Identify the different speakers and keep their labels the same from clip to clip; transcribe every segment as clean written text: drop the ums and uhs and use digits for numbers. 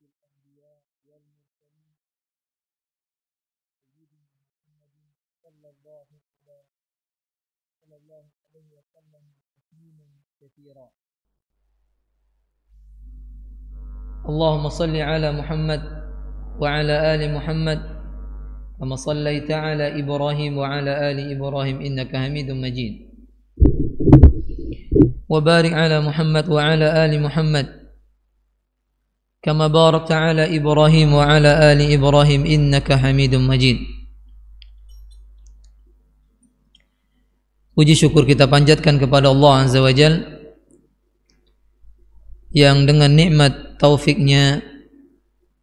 Speaker 1: الأنبياء والمرسلين سيدنا محمد صلى الله عليه وسلم تسليما كثيرا. اللهم صل على محمد وعلى آل محمد كما صليت على إبراهيم وعلى آل إبراهيم إنك حميد مجيد وبارك على محمد وعلى آل محمد كما باركت على إبراهيم وعلى آل إبراهيم إنك حميد مجيد. Puji syukur kita panjatkan kepada Allah Azza wa Jal yang dengan nikmat taufiknya,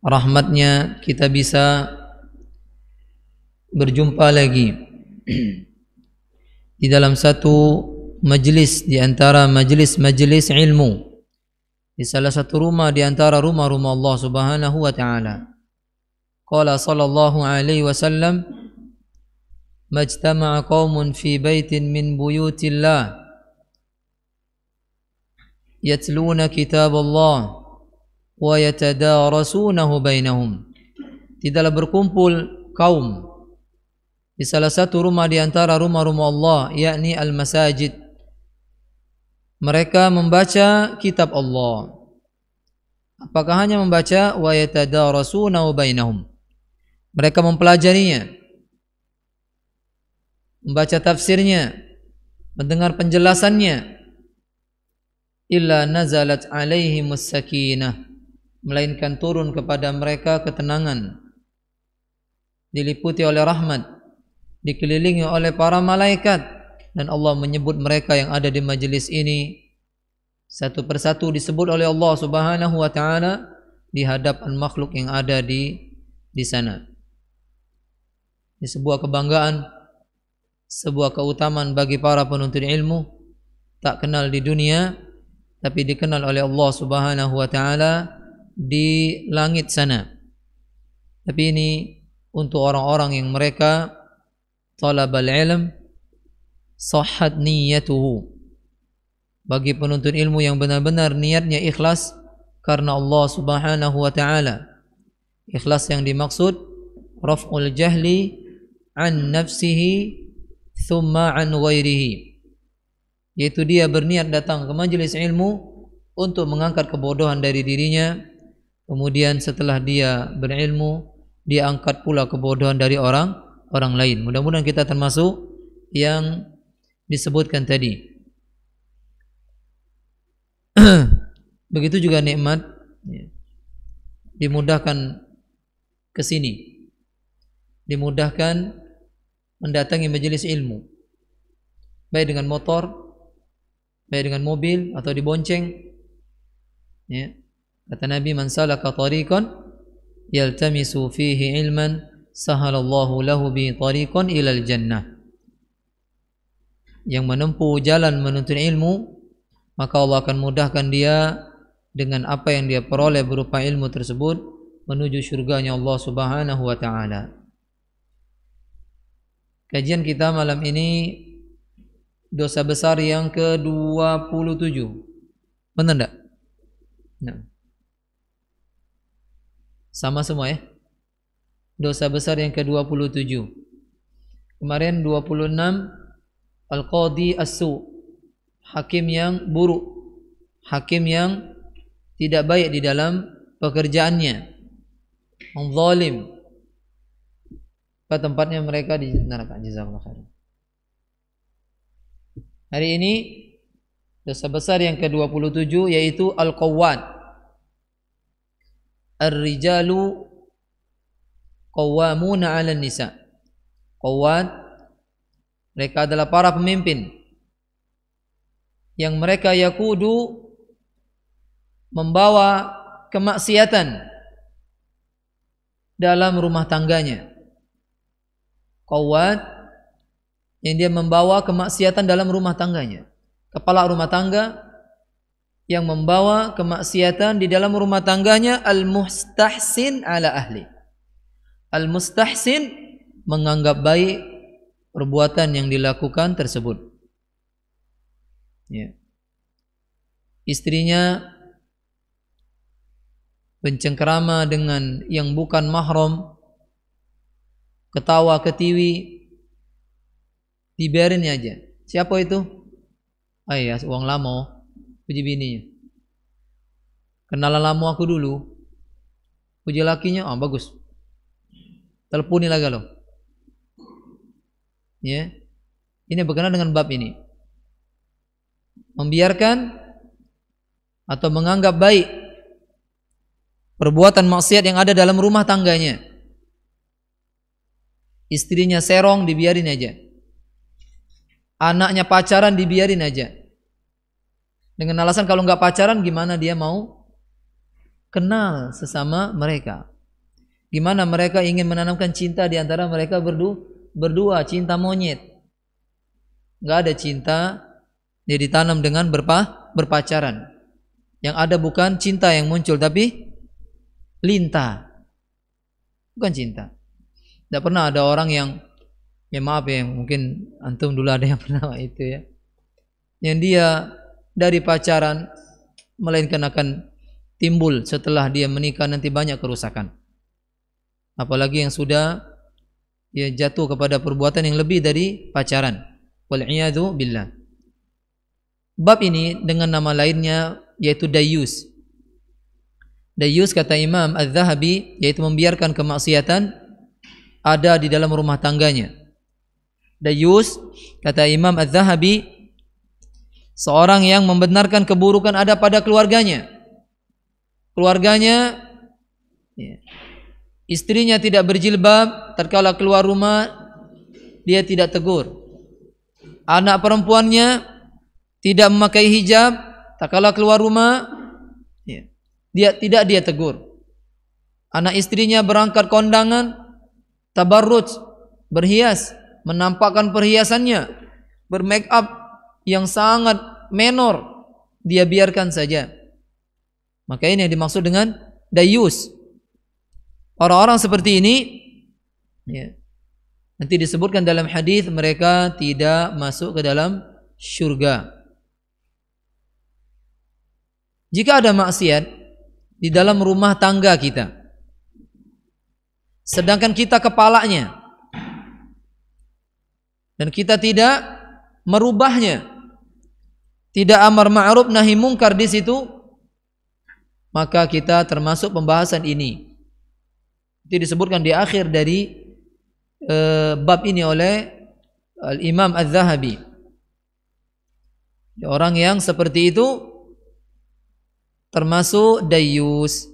Speaker 1: rahmatnya kita bisa berjumpa lagi di dalam satu majlis di antara majlis-majlis ilmu di salah satu rumah di antara rumah-rumah Allah Subhanahu wa taala. Qala sallallahu alaihi wasallam, majtama'a qaumun fi baitin min buyutillah yatluna kitab Allah wa yatadarasunahu bainahum. Tidaklah berkumpul kaum di salah satu rumah di antara rumah-rumah Allah, yakni al-masajid. Mereka membaca kitab Allah. Apakah hanya membaca? Wa yatadarasunahu bainahum. Mereka mempelajarinya, membaca tafsirnya, mendengar penjelasannya. Illa nazalat alaihimus sakinah, melainkan turun kepada mereka ketenangan, diliputi oleh rahmat, dikelilingi oleh para malaikat, dan Allah menyebut mereka yang ada di majelis ini satu persatu disebut oleh Allah Subhanahu wa taala di hadapan makhluk yang ada di sana. Ini sebuah kebanggaan, sebuah keutamaan bagi para penuntut ilmu, tak kenal di dunia tapi dikenal oleh Allah Subhanahu wa taala di langit sana. Tapi ini untuk orang-orang yang mereka talabal ilm sahhat niyyatuhu, bagi penuntut ilmu yang benar-benar niatnya ikhlas karena Allah Subhanahu wa taala. Ikhlas yang dimaksud raf'ul jahli an nafsihi thumma an ghairihi, yaitu dia berniat datang ke majelis ilmu untuk mengangkat kebodohan dari dirinya, kemudian setelah dia berilmu dia angkat pula kebodohan dari orang lain. Mudah-mudahan kita termasuk yang disebutkan tadi. Begitu juga nikmat dimudahkan ke sini, dimudahkan mendatangi majelis ilmu, baik dengan motor, baik dengan mobil atau dibonceng. Ya. Kata Nabi, man salaka tariqan yaltamisu fihi ilman sahalallahu lahu bi tariqan ilal jannah. Yang menempuh jalan menuntut ilmu, maka Allah akan mudahkan dia dengan apa yang dia peroleh berupa ilmu tersebut menuju surganya Allah Subhanahu wa taala. Kajian kita malam ini dosa besar yang ke-27. Benar enggak? Nah. Sama semua ya. Dosa besar yang ke-27. Kemarin 26 al-qadi as-su, hakim yang buruk, hakim yang tidak baik di dalam pekerjaannya, zalim. Ke tempatnya mereka di neraka. Jazakallahu khairan. Hari ini dosa besar yang ke-27 yaitu al-qawwad. Ar-rijalu qawwamuna 'alan nisa. Qawwad, mereka adalah para pemimpin yang mereka yakudu, membawa kemaksiatan dalam rumah tangganya. Qawwad yang dia membawa kemaksiatan dalam rumah tangganya. Kepala rumah tangga yang membawa kemaksiatan di dalam rumah tangganya. Al-mustahsin ala ahli. Al-mustahsin menganggap baik perbuatan yang dilakukan tersebut. Ya. Istrinya Bencengkerama dengan yang bukan mahram, ketawa ketiwi, dibiarin aja. Siapa itu? Ya, uang lama, puji bininya. Kenalan lama aku dulu, puji lakinya, bagus. Teleponi lagi loh. Ya, ini berkenaan dengan bab ini. Membiarkan atau menganggap baik perbuatan maksiat yang ada dalam rumah tangganya. Istrinya serong, dibiarin aja. Anaknya pacaran, dibiarin aja. Dengan alasan kalau nggak pacaran, gimana dia mau kenal sesama mereka? Gimana mereka ingin menanamkan cinta di antara mereka berdua, cinta monyet. Nggak ada cinta dia ditanam dengan berpacaran. Yang ada bukan cinta yang muncul, tapi lintah. Bukan cinta. Tidak pernah ada orang yang, ya maaf ya, mungkin antum dulu ada yang pernah itu ya, yang dia dari pacaran, melainkan akan timbul setelah dia menikah nanti banyak kerusakan. Apalagi yang sudah dia jatuh kepada perbuatan yang lebih dari pacaran. Wal'iyadu billah. Bab ini dengan nama lainnya yaitu dayus. Dayus kata Imam Az-Zahabi yaitu membiarkan kemaksiatan ada di dalam rumah tangganya. Dayus kata Imam Az-Zahabi seorang yang membenarkan keburukan ada pada keluarganya. Keluarganya, istrinya tidak berjilbab, tatkala keluar rumah dia tidak tegur. Anak perempuannya tidak memakai hijab, tatkala keluar rumah dia tegur. Anak istrinya berangkat kondangan, tabarruj, berhias, menampakkan perhiasannya, bermake up yang sangat menor, dia biarkan saja. Maka ini yang dimaksud dengan dayus. Orang-orang seperti ini nanti disebutkan dalam hadis mereka tidak masuk ke dalam syurga. Jika ada maksiat di dalam rumah tangga kita, sedangkan kita kepalanya dan kita tidak merubahnya, tidak amar ma'ruf nahi mungkar di situ, maka kita termasuk pembahasan ini. Itu disebutkan di akhir dari bab ini oleh Imam Az-Zahabi. Orang yang seperti itu termasuk dayus.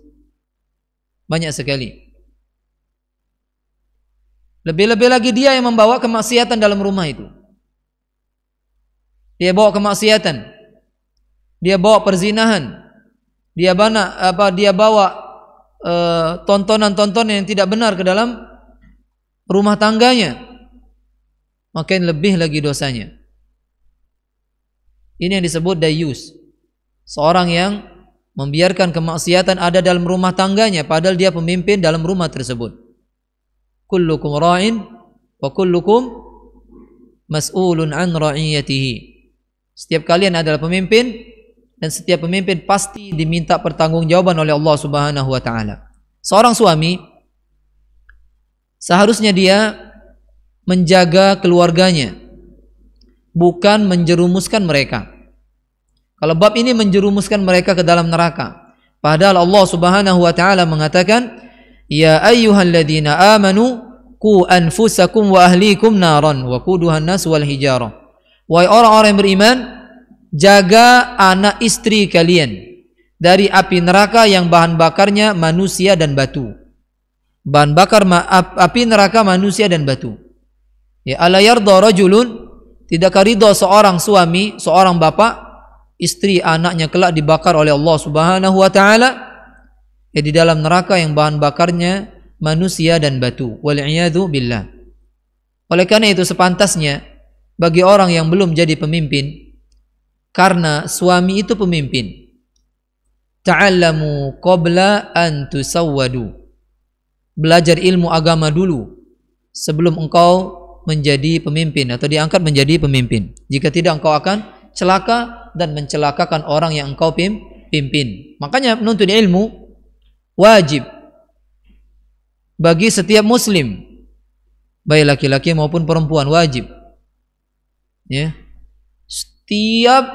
Speaker 1: Banyak sekali. Lebih-lebih lagi dia yang membawa kemaksiatan dalam rumah itu. Dia bawa kemaksiatan. Dia bawa perzinahan. Dia bawa tontonan-tontonan yang tidak benar ke dalam rumah tangganya. Makin lebih lagi dosanya. Ini yang disebut dayus. Seorang yang membiarkan kemaksiatan ada dalam rumah tangganya padahal dia pemimpin dalam rumah tersebut. Kullukum ra'in wa kullukum mas'ulun an ra'iyatihi. Setiap kalian adalah pemimpin dan setiap pemimpin pasti diminta pertanggungjawaban oleh Allah Subhanahu wa taala. Seorang suami seharusnya dia menjaga keluarganya, bukan menjerumuskan mereka. Kalau bab ini menjerumuskan mereka ke dalam neraka. Padahal Allah Subhanahu wa taala mengatakan, "Ya ayyuhalladzina amanu qu anfusakum wa ahlikum naran wa quduhan nas wal hijarah." Wahai orang-orang yang beriman, jaga anak istri kalian dari api neraka yang bahan bakarnya manusia dan batu. Bahan bakar api neraka manusia dan batu. Ya, ala yarda rajulun, tidakkah ridha seorang suami, seorang bapak, istri anaknya kelak dibakar oleh Allah Subhanahu wa taala di dalam neraka yang bahan bakarnya manusia dan batu. Wal'iyadu billah. Oleh karena itu sepantasnya bagi orang yang belum jadi pemimpin, karena suami itu pemimpin, ta'allamu qabla an tusawwadu. Belajar ilmu agama dulu sebelum engkau menjadi pemimpin atau diangkat menjadi pemimpin. Jika tidak engkau akan celaka dan mencelakakan orang yang engkau pimpin. Makanya menuntut ilmu wajib bagi setiap muslim, baik laki-laki maupun perempuan, wajib. Ya. Setiap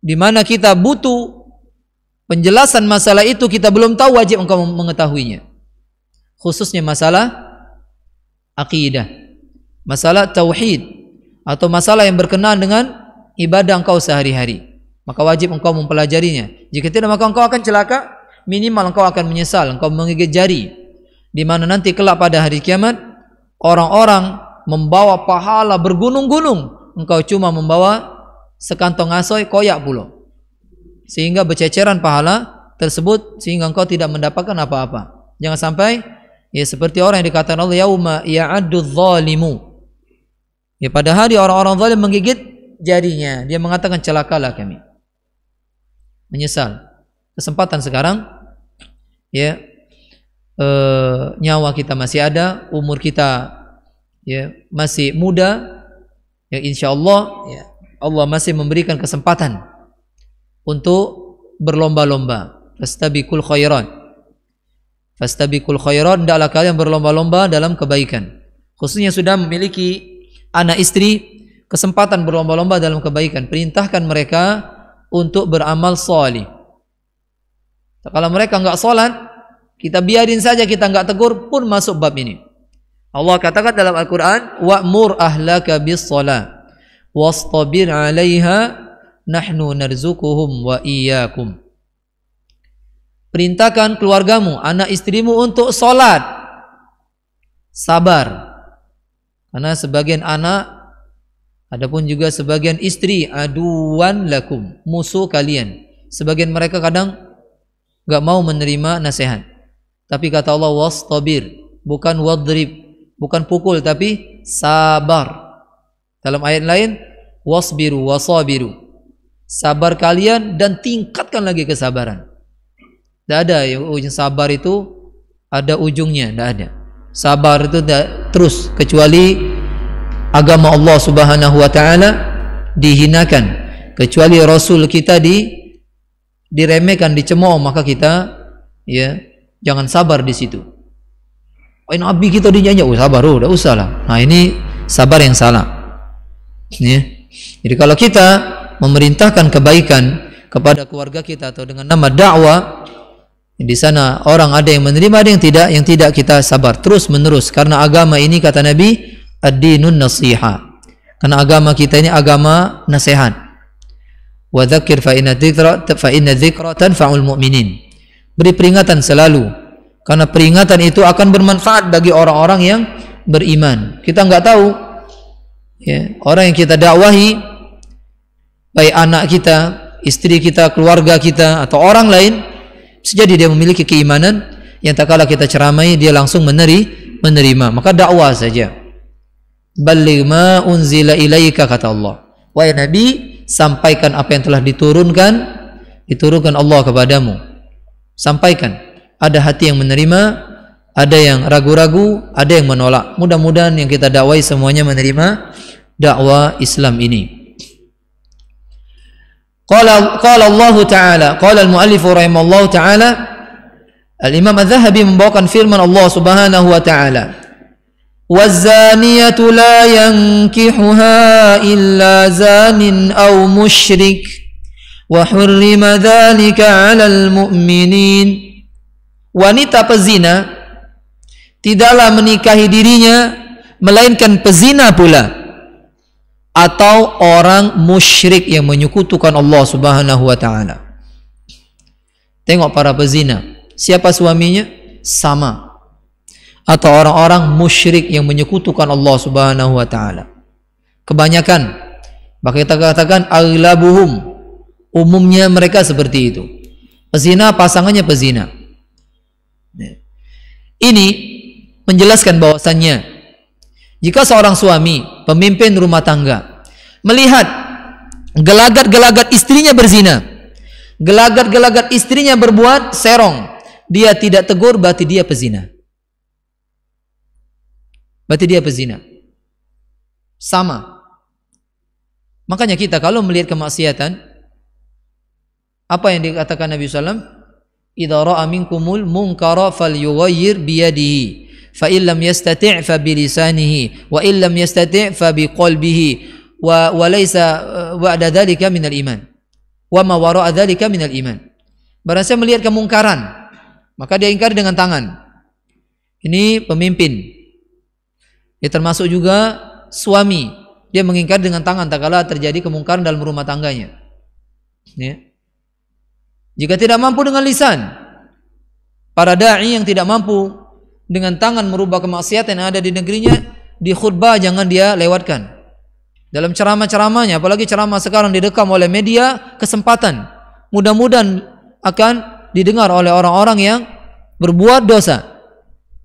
Speaker 1: di mana kita butuh penjelasan masalah itu, kita belum tahu, wajib engkau mengetahuinya. Khususnya masalah akidah, masalah tauhid, atau masalah yang berkenaan dengan ibadah engkau sehari-hari, maka wajib engkau mempelajarinya. Jika tidak, maka engkau akan celaka, minimal engkau akan menyesal, engkau menggigit jari, di mana nanti kelak pada hari kiamat orang-orang membawa pahala bergunung-gunung, engkau cuma membawa sekantong asoy koyak pulau, sehingga berceceran pahala tersebut, sehingga engkau tidak mendapatkan apa-apa. Jangan sampai ya seperti orang yang dikatakan Allah, yauma ya'addu dzalimu, ya pada hari orang-orang zalim menggigit jarinya, dia mengatakan celakalah kami, menyesal. Kesempatan sekarang ya, nyawa kita masih ada, umur kita ya masih muda, ya insyaallah ya Allah masih memberikan kesempatan untuk berlomba-lomba. Fastabiqul khairat, fastabiqul khairat, hendaklah kalian berlomba-lomba dalam kebaikan. Khususnya sudah memiliki anak istri, kesempatan berlomba-lomba dalam kebaikan. Perintahkan mereka untuk beramal salih. Kalau mereka enggak salat, kita biarin saja, kita enggak tegur pun masuk bab ini. Allah katakan dalam Al-Quran, wa'mur ahlaka bis salat wastabir 'alaiha nahnu narzuquhum wa iyyakum. Perintahkan keluargamu, anak istrimu untuk salat, sabar. Karena sebagian anak, adapun juga sebagian istri, aduan lakum, musuh kalian. Sebagian mereka kadang enggak mau menerima nasihat. Tapi kata Allah, wastabir, bukan wadrib, bukan pukul, tapi sabar. Dalam ayat lain, wasbiru wasabiru, sabar kalian dan tingkatkan lagi kesabaran. Tidak ada yang sabar itu ada ujungnya, tidak ada. Sabar itu terus, kecuali agama Allah Subhanahu wa taala dihinakan, kecuali Rasul kita diremehkan, dicemooh, maka kita ya jangan sabar di situ. Oh, Nabi kita dinyanyi, sabar, udah usah lah. Nah, ini sabar yang salah. Ya. Jadi kalau kita memerintahkan kebaikan kepada keluarga kita atau dengan nama dakwah, di sana orang ada yang menerima, ada yang tidak kita sabar terus menerus, karena agama ini kata Nabi ad-dinun nasiha, karena agama kita ini agama nasihat. Wa dzakir fa inna dzikra tanfa'ul mu'minin. Beri peringatan selalu, karena peringatan itu akan bermanfaat bagi orang-orang yang beriman. Kita enggak tahu ya, orang yang kita dakwahi, baik anak kita, istri kita, keluarga kita, atau orang lain, bisa jadi dia memiliki keimanan yang tak kala kita ceramai dia langsung menerima. Maka dakwah saja. Balligh ma unzila ilaika, kata Allah. Wahai Nabi, sampaikan apa yang telah diturunkan Allah kepadamu. Sampaikan. Ada hati yang menerima, ada yang ragu-ragu, ada yang menolak. Mudah-mudahan yang kita dakwai semuanya menerima dakwah Islam ini. Qala Allah Ta'ala, qala al-muallif rahimahullah Ta'ala, Al-Imam Adz-Dzahabi membawakan firman Allah Subhanahu wa Ta'ala, وَالزَّانِيَةُ لَا يَنْكِحُهَا إِلَّا زَانٍ أَوْ مُشْرِكٍ وَحُرِّمَ ذَلِكَ عَلَى الْمُؤْمِنِينَ. Wanita pezina tidaklah menikahi dirinya melainkan pezina pula, atau orang musyrik yang menyekutukan Allah Subhanahu wa taala. Tengok para pezina, siapa suaminya? Sama. Atau orang-orang musyrik yang menyekutukan Allah Subhanahu wa taala. Kebanyakan, maka kita katakan aglabuhum, umumnya mereka seperti itu. Pezina, pasangannya pezina. Ini menjelaskan bahwasannya jika seorang suami, pemimpin rumah tangga, melihat gelagat-gelagat istrinya berzina, gelagat-gelagat istrinya berbuat serong, dia tidak tegur, berarti dia pezina. Berarti dia pezina. Sama. Makanya kita kalau melihat kemaksiatan, apa yang dikatakan Nabi SAW? idza ra'a minkumul munkara falyughayyir biyadihi fa illam yastati' fa bilisanihi wa illam yastati' fa biqalbihi wa laysa ba'da dzalika minal iman wa ma wara'a dzalika minal iman. Barang siapa melihat kemungkaran, maka dia ingkari dengan tangan. Ini pemimpin. Ya, termasuk juga suami, dia mengingkari dengan tangan tak kala terjadi kemungkaran dalam rumah tangganya. Ya. Jika tidak mampu dengan lisan, para dai yang tidak mampu dengan tangan merubah kemaksiatan yang ada di negerinya, di khutbah jangan dia lewatkan. Dalam ceramah-ceramahnya, apalagi ceramah sekarang didekam oleh media, kesempatan mudah-mudahan akan didengar oleh orang-orang yang berbuat dosa,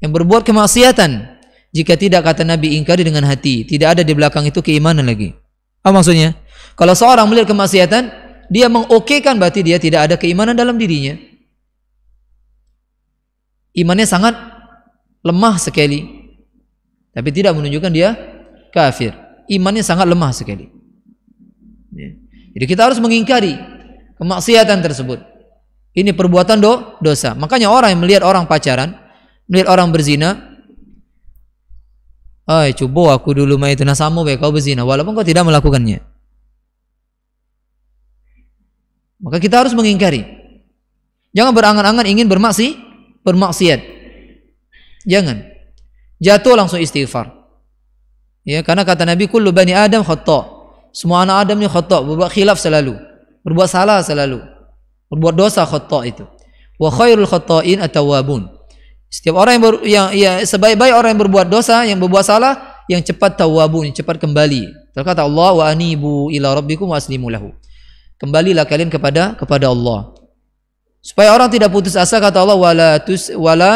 Speaker 1: yang berbuat kemaksiatan. Jika tidak, kata Nabi, ingkari dengan hati. Tidak ada di belakang itu keimanan lagi. Apa maksudnya? Kalau seorang melihat kemaksiatan, dia mengokekan, berarti dia tidak ada keimanan dalam dirinya. Imannya sangat lemah sekali, tapi tidak menunjukkan dia kafir. Imannya sangat lemah sekali. Jadi kita harus mengingkari kemaksiatan tersebut. Ini perbuatan dosa. Makanya orang yang melihat orang pacaran, melihat orang berzina, coba aku dulu main itu nasamu baik kau berzina, walaupun kau tidak melakukannya. Maka kita harus mengingkari. Jangan berangan-angan ingin bermaksiat. Jangan. Jatuh langsung istighfar. Ya, karena kata Nabi, kullu bani Adam khata'. Semua anak Adam ini khata', berbuat khilaf selalu, berbuat salah selalu, berbuat dosa khata' itu. Wa khairul khata'in at-tawwabun. Setiap orang yang sebaik-baik orang yang berbuat dosa, yang berbuat salah, yang cepat tawwabun, yang cepat kembali. Terkata Allah, wa anibu ila rabbikum waslimu lahu. Kembalilah kalian kepada Allah. Supaya orang tidak putus asa, kata Allah, wala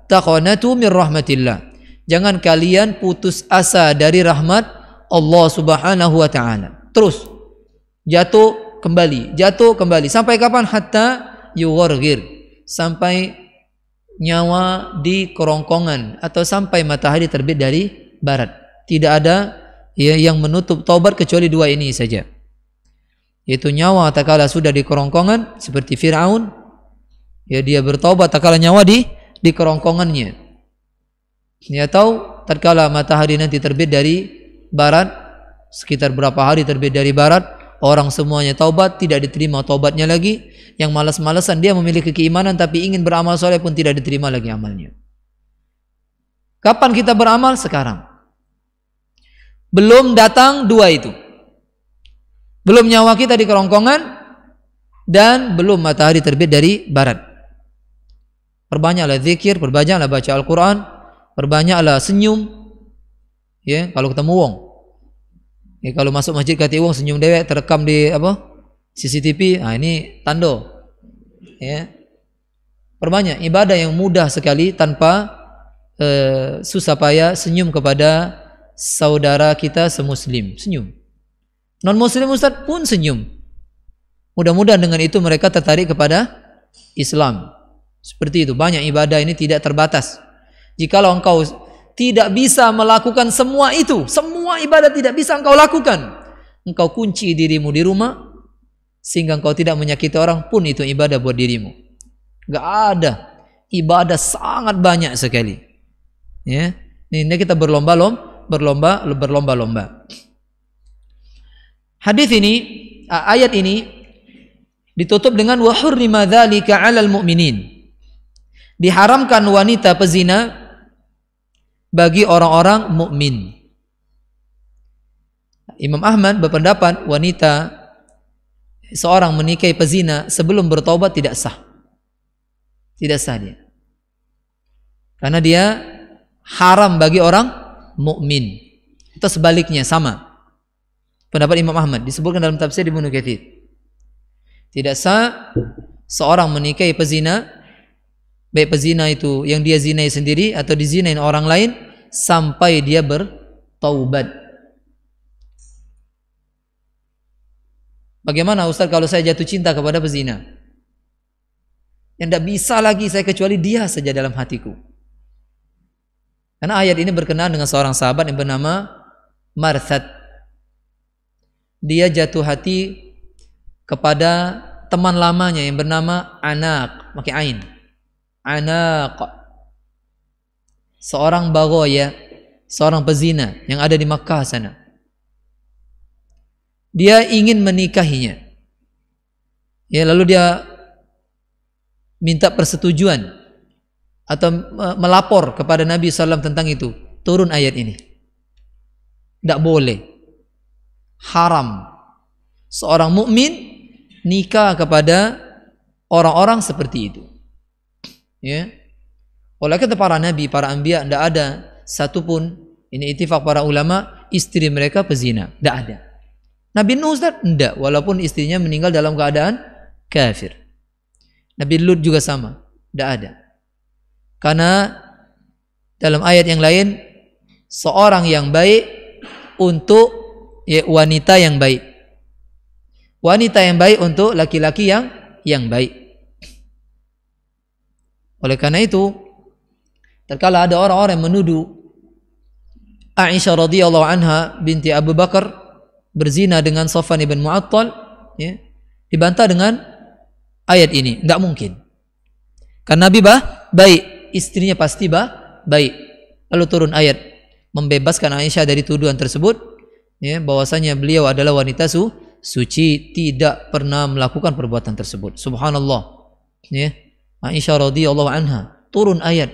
Speaker 1: taqanatu min rahmatillah. Jangan kalian putus asa dari rahmat Allah Subhanahu wa taala. Terus jatuh kembali sampai kapan? Hatta yugharghir, sampai nyawa di kerongkongan atau sampai matahari terbit dari barat. Tidak ada yang menutup taubat kecuali dua ini saja, yaitu nyawa tak kala sudah di kerongkongan seperti Fir'aun, ya dia bertaubat tak kala nyawa di kerongkongannya, ya, atau tatkala matahari nanti terbit dari barat, sekitar berapa hari terbit dari barat, orang semuanya taubat, tidak diterima taubatnya lagi. Yang malas-malasan, dia memiliki keimanan tapi ingin beramal soleh pun tidak diterima lagi amalnya. Kapan kita beramal? Sekarang. Belum datang dua itu. Belum nyawa kita di kerongkongan dan belum matahari terbit dari barat. Perbanyaklah zikir, perbanyaklah baca Al-Quran, perbanyaklah senyum. Ya, kalau ketemu wong. Ya, kalau masuk masjid kati wong senyum dewek terekam di CCTV, ini tando. Ya. Perbanyak ibadah yang mudah sekali tanpa susah payah. Senyum kepada saudara kita semuslim, senyum. Non muslim Ustaz pun senyum. Mudah-mudahan dengan itu mereka tertarik kepada Islam. Seperti itu, banyak ibadah ini tidak terbatas. Jikalau engkau tidak bisa melakukan semua itu, semua ibadah tidak bisa engkau lakukan, engkau kunci dirimu di rumah sehingga engkau tidak menyakiti orang, pun itu ibadah buat dirimu. Gak ada ibadah, sangat banyak sekali. Ya, ini kita berlomba-lomba. Hadis ini, ayat ini ditutup dengan wa hurrima dzalika 'alal mu'minin. Diharamkan wanita pezina bagi orang-orang mukmin. Imam Ahmad berpendapat seorang menikahi pezina sebelum bertaubat tidak sah. Tidak sah dia. Karena dia haram bagi orang mukmin. Atau sebaliknya sama. Pendapat Imam Ahmad disebutkan dalam tafsir Ibnu Katsir. Tidak sah seorang menikahi pezina, baik pezina itu yang dia zinai sendiri atau dizinain orang lain, sampai dia bertaubat. Bagaimana Ustaz kalau saya jatuh cinta kepada pezina? Yang tidak bisa lagi saya kecuali dia saja dalam hatiku. Karena ayat ini berkenaan dengan seorang sahabat yang bernama Marthad. Dia jatuh hati kepada teman lamanya yang bernama Anak pakai ain. Anaq. Seorang baghoya, seorang pezina yang ada di Makkah sana. Dia ingin menikahinya. Ya, lalu dia minta persetujuan atau melapor kepada Nabi SAW tentang itu. Turun ayat ini. Tidak boleh. Haram. Seorang mukmin nikah kepada orang-orang seperti itu. Ya. Oleh kata para nabi, para anbiya, tidak ada satupun, ini ittifaq para ulama, istri mereka pezina. Tidak ada. Nabi Nuh tidak, walaupun istrinya meninggal dalam keadaan kafir. Nabi Lut juga sama, tidak ada. Karena dalam ayat yang lain, seorang yang baik untuk wanita yang baik. Wanita yang baik untuk laki-laki yang baik. Oleh karena itu, terkala ada orang-orang yang menuduh Aisyah radhiyallahu anha binti Abu Bakar berzina dengan Safwan ibn Mu'attal, ya, dibantah dengan ayat ini. Tidak mungkin. Karena Nabi baik, istrinya pasti baik. Lalu turun ayat membebaskan Aisyah dari tuduhan tersebut, ya, bahwasanya beliau adalah wanita suci, tidak pernah melakukan perbuatan tersebut. Subhanallah. Ya. Aisyah radhiyallahu anha, turun ayat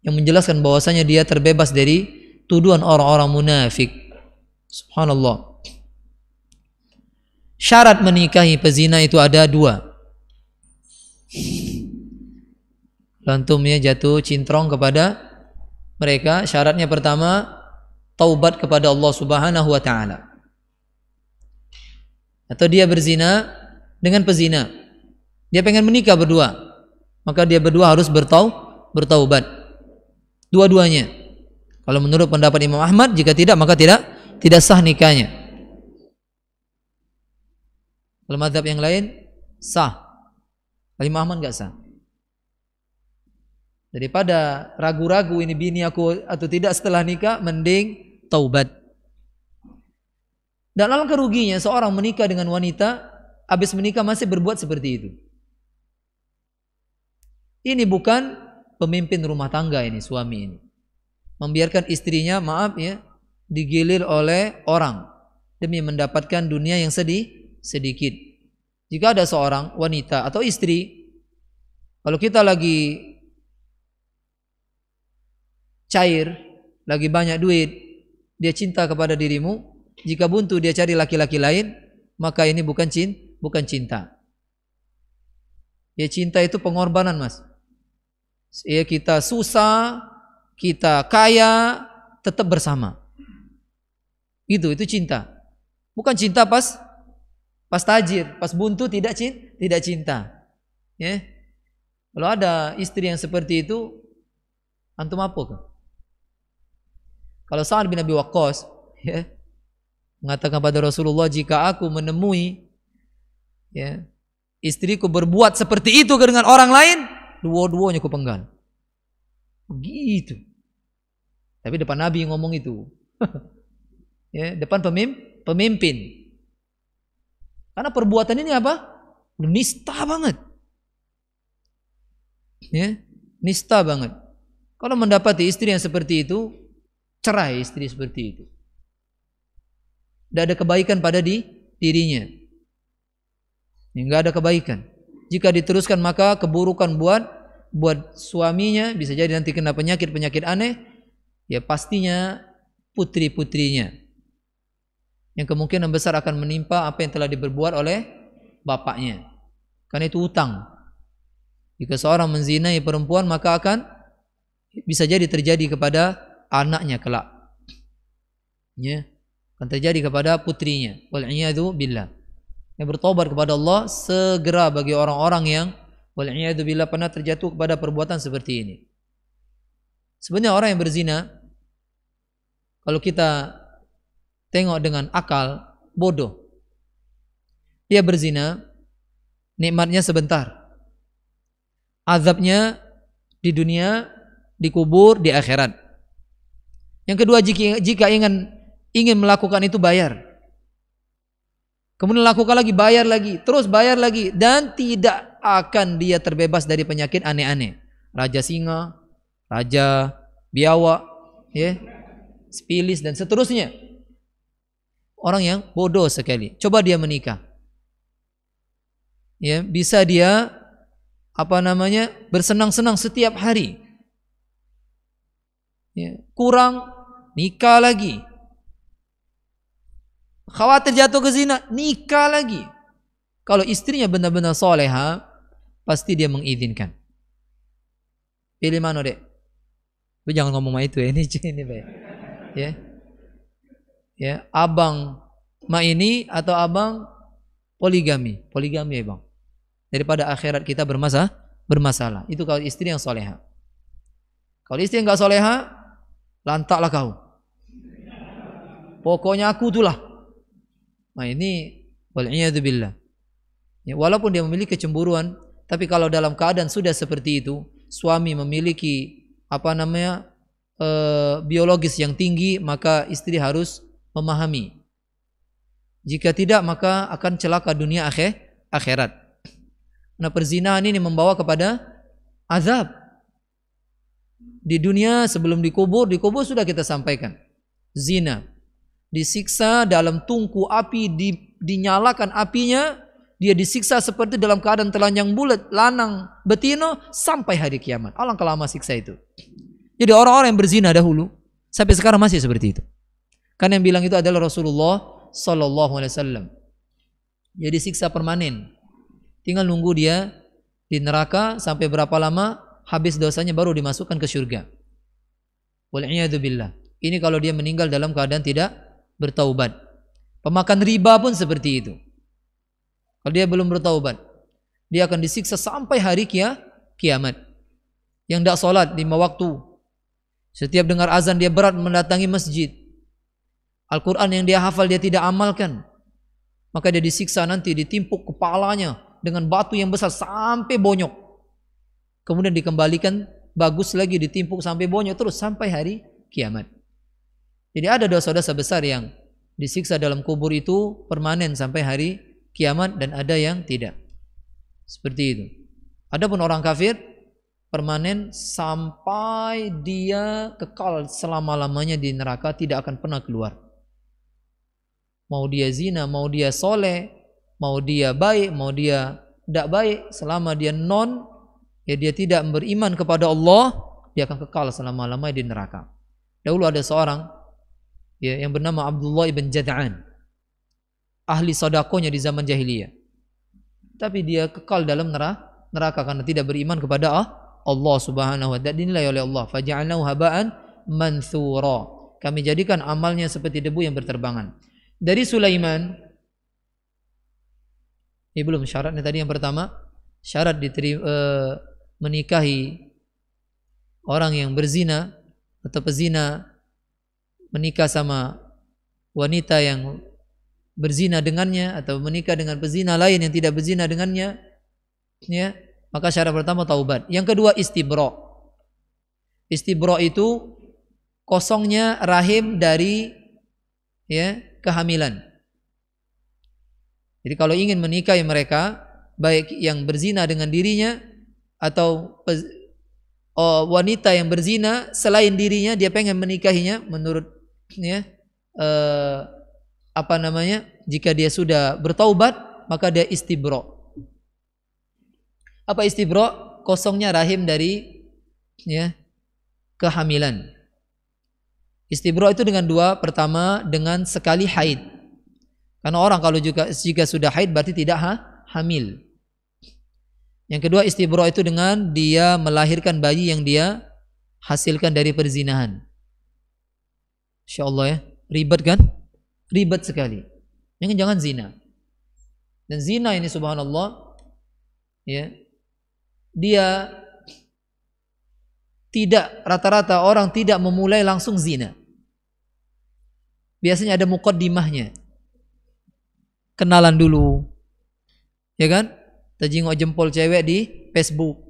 Speaker 1: yang menjelaskan bahwasanya dia terbebas dari tuduhan orang-orang munafik. Subhanallah. Syarat menikahi pezina itu ada 2. Lantumnya jatuh cintrong kepada mereka. Syaratnya pertama, taubat kepada Allah Subhanahu wa taala. Atau dia berzina dengan pezina. Dia pengen menikah berdua, maka dia berdua harus bertaubat. Dua-duanya. Kalau menurut pendapat Imam Ahmad, jika tidak maka tidak sah nikahnya. Kalau mazhab yang lain sah. Kalau Imam Ahmad enggak sah. Daripada ragu-ragu ini bini aku atau tidak setelah nikah, mending taubat. Dan alangkah ruginya seorang menikah dengan wanita, habis menikah masih berbuat seperti itu. Ini bukan pemimpin rumah tangga ini, suami ini. Membiarkan istrinya, maaf ya, digilir oleh orang demi mendapatkan dunia yang sedikit. Jika ada seorang wanita atau istri, kalau kita lagi cair, lagi banyak duit, dia cinta kepada dirimu, jika buntu dia cari laki-laki lain, maka ini bukan cinta. Ya, cinta itu pengorbanan, Mas. Ya, kita susah, kita kaya, tetap bersama. Itu cinta. Bukan cinta pas tajir, pas buntu tidak cinta. Ya. Kalau ada istri yang seperti itu, antum apa? Kalau Sa'ad bin Abi Waqqas, ya, mengatakan pada Rasulullah, jika aku menemui, ya, istriku berbuat seperti itu dengan orang lain, dua-duanya ku penggal. Begitu. Tapi depan Nabi yang ngomong itu. Ya, depan pemimpin. Karena perbuatan ini apa? Nista banget. Ya, nista banget. Kalau mendapati istri yang seperti itu, cerai istri seperti itu. Tidak ada kebaikan pada dirinya. Enggak ada kebaikan. Jika diteruskan maka keburukan buat suaminya, bisa jadi nanti kena penyakit aneh, ya pastinya putri-putrinya yang kemungkinan besar akan menimpa apa yang telah diperbuat oleh bapaknya. Karena itu utang. Jika seorang menzinai perempuan, maka akan bisa jadi terjadi kepada anaknya kelak. Ya, akan terjadi kepada putrinya. Wal'iyadu billah. Yang bertobat kepada Allah segera bagi orang-orang yang wal'iyadu billah pernah terjatuh kepada perbuatan seperti ini. Sebenarnya orang yang berzina, kalau kita tengok dengan akal, bodoh. Dia berzina, nikmatnya sebentar. Azabnya di dunia, dikubur, di akhirat. Yang kedua, jika ingin melakukan itu bayar. Kemudian lakukan lagi, bayar lagi, terus bayar lagi, dan tidak akan dia terbebas dari penyakit aneh-aneh. Raja singa, raja biawak, ya, spilis dan seterusnya. Orang yang bodoh sekali. Coba dia menikah. Ya, bisa dia bersenang-senang setiap hari. Ya, kurang nikah lagi. Khawatir jatuh ke zina, nikah lagi. Kalau istrinya benar-benar soleha, pasti dia mengizinkan. Pilih mana, Dek? Lu jangan ngomong itu ya, ini baik. Ya. Ya, abang ma ini atau abang poligami ya, Bang. Daripada akhirat kita bermasalah. Itu kalau istri yang soleha. Kalau istri yang enggak soleha, lantaklah kau. Pokoknya aku itulah. Nah ini wal'iyadzubillah. Ya, walaupun dia memiliki kecemburuan, tapi kalau dalam keadaan sudah seperti itu, suami memiliki biologis yang tinggi, maka istri harus memahami. Jika tidak, maka akan celaka dunia akhirat. Nah, perzinahan ini membawa kepada azab. Di dunia sebelum dikubur sudah kita sampaikan. Zina disiksa dalam tungku api, dinyalakan apinya, dia disiksa seperti dalam keadaan telanjang bulat, lanang betino sampai hari kiamat. Alangkah lama siksa itu. Jadi orang-orang yang berzina dahulu sampai sekarang masih seperti itu. Karena yang bilang itu adalah Rasulullah sallallahu alaihi wasallam. Jadi siksa permanen. Tinggal nunggu dia di neraka sampai berapa lama, habis dosanya baru dimasukkan ke surga. Wal'iyadzubillah. Ini kalau dia meninggal dalam keadaan tidak bertaubat. Pemakan riba pun seperti itu. Kalau dia belum bertaubat, dia akan disiksa sampai hari kiamat. Yang tidak sholat 5 waktu. Setiap dengar azan dia berat mendatangi masjid. Al-Quran yang dia hafal dia tidak amalkan. Maka dia disiksa nanti, ditimpuk kepalanya dengan batu yang besar sampai bonyok. Kemudian dikembalikan bagus lagi, ditimpuk sampai bonyok terus sampai hari kiamat. Jadi ada dosa-dosa besar yang disiksa dalam kubur itu permanen sampai hari kiamat dan ada yang tidak. Seperti itu. Adapun orang kafir permanen sampai dia kekal selama-lamanya di neraka, tidak akan pernah keluar. Mau dia zina, mau dia soleh, mau dia baik, mau dia tidak baik, selama dia ya dia tidak beriman kepada Allah, dia akan kekal selama-lamanya di neraka. Dahulu ada seorang ya, yang bernama Abdullah ibn Jad'an, ahli sodakonya di zaman jahiliyah, tapi dia kekal dalam neraka karena tidak beriman kepada Allah subhanahu wa ta'ala. Dinilai oleh Allah, faja'alnahu haba'an manthura, kami jadikan amalnya seperti debu yang berterbangan. Dari Sulaiman, ini belum syaratnya tadi. Yang pertama, syarat menikahi orang yang berzina atau pezina, menikah sama wanita yang berzina dengannya atau menikah dengan pezina lain yang tidak berzina dengannya, ya, maka syarat pertama taubat. Yang kedua istibra. Istibra itu kosongnya rahim dari ya kehamilan. Jadi kalau ingin menikahi mereka, baik yang berzina dengan dirinya atau wanita yang berzina selain dirinya, dia pengen menikahinya, menurut ya jika dia sudah bertaubat, maka dia istibra. Apa istibra? Kosongnya rahim dari ya kehamilan. Istibra itu dengan dua. Pertama, dengan sekali haid. Karena orang kalau jika sudah haid berarti tidak hamil. Yang kedua, istibra itu dengan dia melahirkan bayi yang dia hasilkan dari perzinahan. Insyaallah ya, ribet kan? Ribet sekali. Jangan zina. Dan zina ini subhanallah ya, dia tidak, rata-rata orang tidak memulai langsung zina. Biasanya ada muqaddimahnya. Kenalan dulu. Ya kan? Terjenguk jempol cewek di Facebook.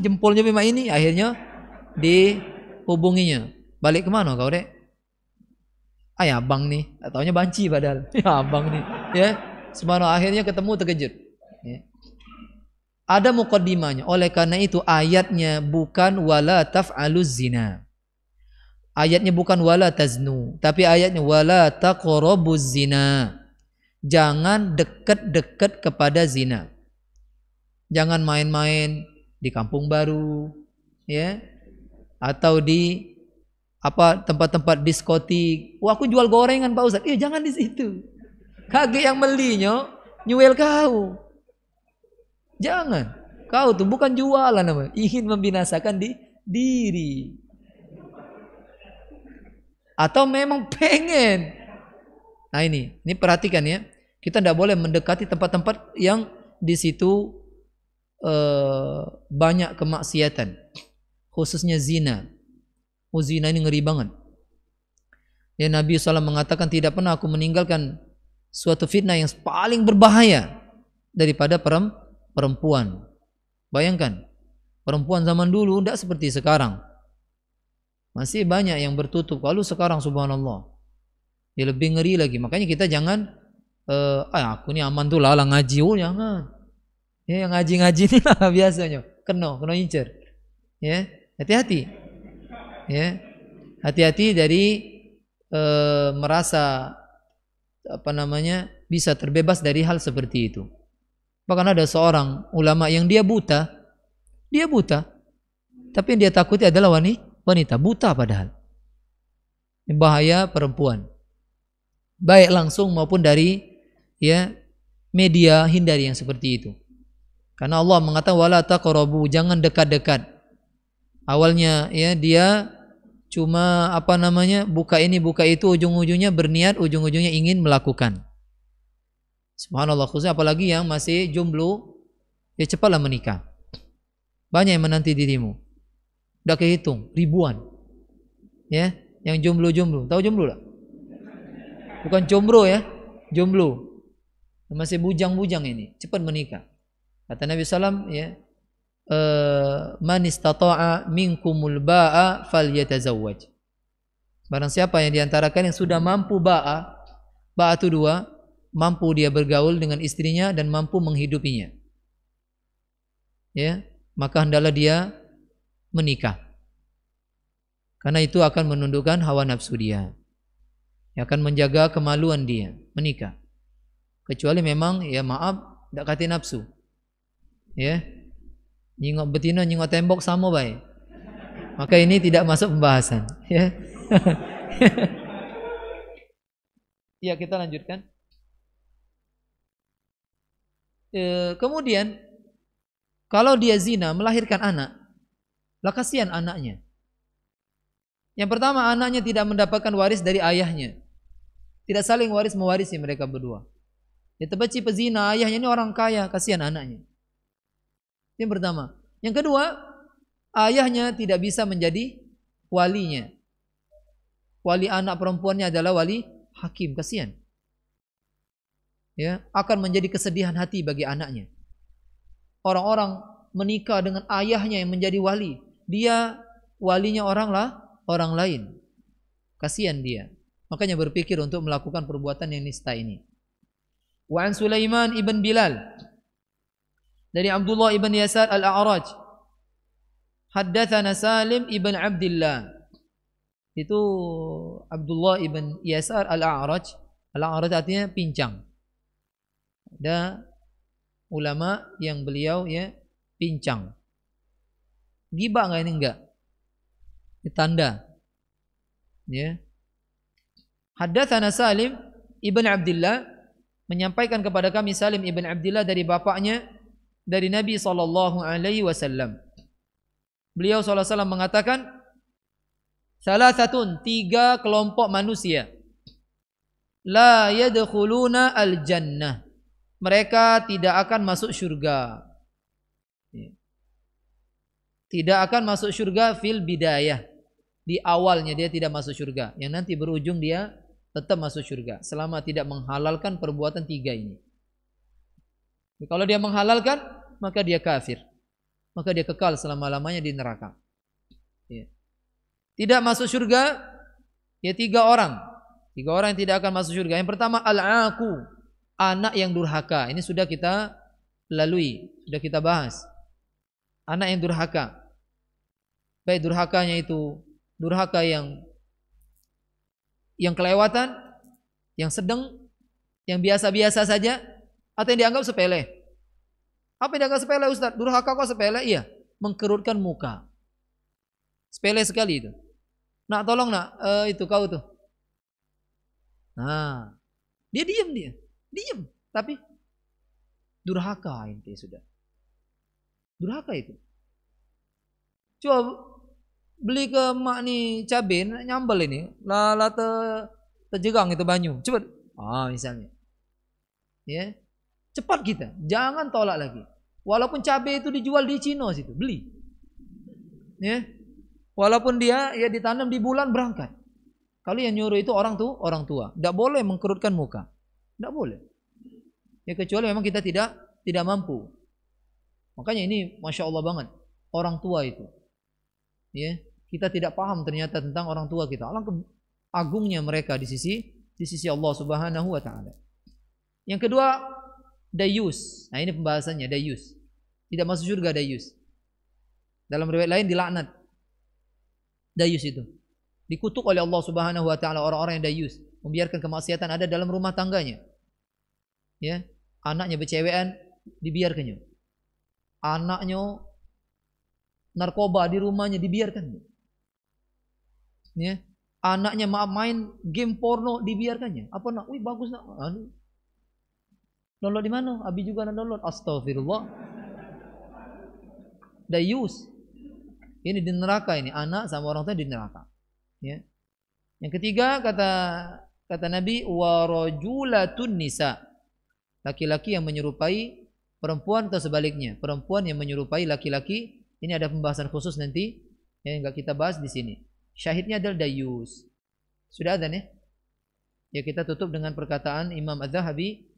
Speaker 1: Jempolnya memang ini, akhirnya dihubunginya. Balik kemana kau, Dek? Abang nih, taunya banci padahal. Ya abang nih, ya. Semana akhirnya ketemu terkejut. Ya. Ada muqaddimahnya. Oleh karena itu ayatnya bukan wala taf'aluz zina. Ayatnya bukan wala taznu, tapi ayatnya wala taqrabuz zina. Jangan dekat-dekat kepada zina. Jangan main-main di kampung baru, ya, atau di tempat-tempat diskotik. Wah, aku jual gorengan Pak Ustaz. Jangan di situ. Kage yang belinya nyuel kau. Jangan. Kau tuh bukan jualan namanya, ingin membinasakan diri. Atau memang pengen. Nah ini perhatikan ya. Kita tidak boleh mendekati tempat-tempat yang di situ banyak kemaksiatan, khususnya zina. Zina ini ngeri banget. Ya, Nabi SAW mengatakan tidak pernah aku meninggalkan suatu fitnah yang paling berbahaya daripada perempuan. Bayangkan, perempuan zaman dulu tidak seperti sekarang. Masih banyak yang bertutup. Kalau sekarang subhanallah, ya lebih ngeri lagi. Makanya kita jangan aku ini aman tuh lah ngaji. Jangan. Ya, yang ngaji-ngaji ini lah biasanya kena incer. Ya, hati-hati. Ya, hati-hati dari merasa bisa terbebas dari hal seperti itu. Bahkan ada seorang ulama yang dia buta, tapi yang dia takuti adalah wanita buta padahal. Bahaya perempuan. Baik langsung maupun dari media, hindari yang seperti itu. Karena Allah mengatakan wala taqrabu, jangan dekat-dekat. Awalnya dia cuma buka ini buka itu, ujung-ujungnya berniat, ujung-ujungnya ingin melakukan. Subhanallah, khususnya apalagi yang masih jomblo, ya cepatlah menikah. Banyak yang menanti dirimu. Udah kehitung ribuan. Ya, yang jomblo. Tahu jomblo enggak? Bukan jomblo ya, jomblo. Masih bujang-bujang ini, cepat menikah. Kata Nabi sallam man istata'a minkumul ba'a falyatazawwaj. Barang siapa yang diantara kalian yang sudah mampu ba'a itu dua, mampu dia bergaul dengan istrinya dan mampu menghidupinya. Ya, maka hendaklah dia menikah. Karena itu akan menundukkan hawa nafsu dia. Akan menjaga kemaluan dia, menikah. Kecuali memang maaf, tidak kati nafsu. Ya. Nyingok betina, nyingok tembok sama baik. Maka ini tidak masuk pembahasan, ya. Ya, kita lanjutkan. Kemudian kalau dia zina melahirkan anak, lah kasihan anaknya. Yang pertama, anaknya tidak mendapatkan waris dari ayahnya. Tidak saling mewarisi mereka berdua. Ya terbeci pezina, ayahnya ini orang kaya, kasihan anaknya. Yang pertama. Yang kedua, ayahnya tidak bisa menjadi walinya. Wali anak perempuannya adalah wali hakim, kasihan. Ya, akan menjadi kesedihan hati bagi anaknya. Orang-orang menikah dengan ayahnya yang menjadi wali, dia walinya orang lain. Kasihan dia. Makanya berpikir untuk melakukan perbuatan yang nista ini. Wa an Sulaiman ibn Bilal, dari Abdullah ibn Yasar al-A'raj, haddatsana Salim ibn Abdullah. Itu Abdullah ibn Yasar al-A'raj. Al-A'raj artinya pincang. Ada ulama yang beliau pincang. Gibah enggak ini? Enggak. Ini tanda. Ya. Haddatsana Salim ibn Abdullah, menyampaikan kepada kami Salim ibn Abdullah dari bapaknya dari Nabi sallallahu alaihi wasallam. Beliau sallallahu alaihi wasallam mengatakan, salasatun, 3 kelompok manusia, la yadkhuluna al-jannah, mereka tidak akan masuk surga. Tidak akan masuk surga fil bidayah, di awalnya dia tidak masuk surga, yang nanti berujung dia tetap masuk surga selama tidak menghalalkan perbuatan 3 ini. Kalau dia menghalalkan, maka dia kafir, maka dia kekal selama-lamanya di neraka. Tidak masuk surga 3 orang. 3 orang yang tidak akan masuk surga. Yang pertama al-aqu, anak yang durhaka. Ini sudah kita lalui, sudah kita bahas. Anak yang durhaka. Baik durhakanya itu durhaka yang kelewatan, yang sedang, yang biasa-biasa saja, atau yang dianggap sepele. Apa yang dianggap sepele, Ustaz? Durhaka kok sepele? Iya, mengkerutkan muka. Sepele sekali itu. Nak tolong nak, itu kau tuh. Nah, dia diam. Tapi durhaka inti sudah. Durhaka itu. Coba beli ke mak nih cabai nyambel ini, lala terjegang itu banyu. Cepat. Misalnya. Ya. Cepat kita, jangan tolak lagi. Walaupun cabai itu dijual di Cina situ, beli. Ya. Walaupun dia ya ditanam di bulan berangkat. Kalau yang nyuruh itu orang tua. Tidak boleh mengkerutkan muka. Tidak boleh. Ya kecuali memang kita tidak mampu. Makanya ini Masya Allah banget. Orang tua itu. Ya, kita tidak paham ternyata tentang orang tua kita. Alangkah agungnya mereka di sisi Allah Subhanahu wa taala. Yang kedua, dayus. Nah, ini pembahasannya dayus. Tidak masuk surga dayus. Dalam riwayat lain dilaknat. Dayus itu dikutuk oleh Allah Subhanahu wa taala orang-orang yang dayus, membiarkan kemaksiatan ada dalam rumah tangganya. Ya, anaknya bercewekan dibiarkannya. Anaknya narkoba di rumahnya dibiarkan. Ya, anaknya main game porno dibiarkannya. Apa nak? Wih bagus nak. Download di mana? Abi juga nak download. Astagfirullah. Dayus. Ini di neraka ini, anak sama orang tua di neraka. Ya. Yang ketiga kata Nabi warajulatun nisa. Laki-laki yang menyerupai perempuan atau sebaliknya, perempuan yang menyerupai laki-laki. Ini ada pembahasan khusus nanti yang enggak kita bahas di sini. Syahidnya adalah dayus. Sudah ada nih? Ya kita tutup dengan perkataan Imam Az-Zahabi.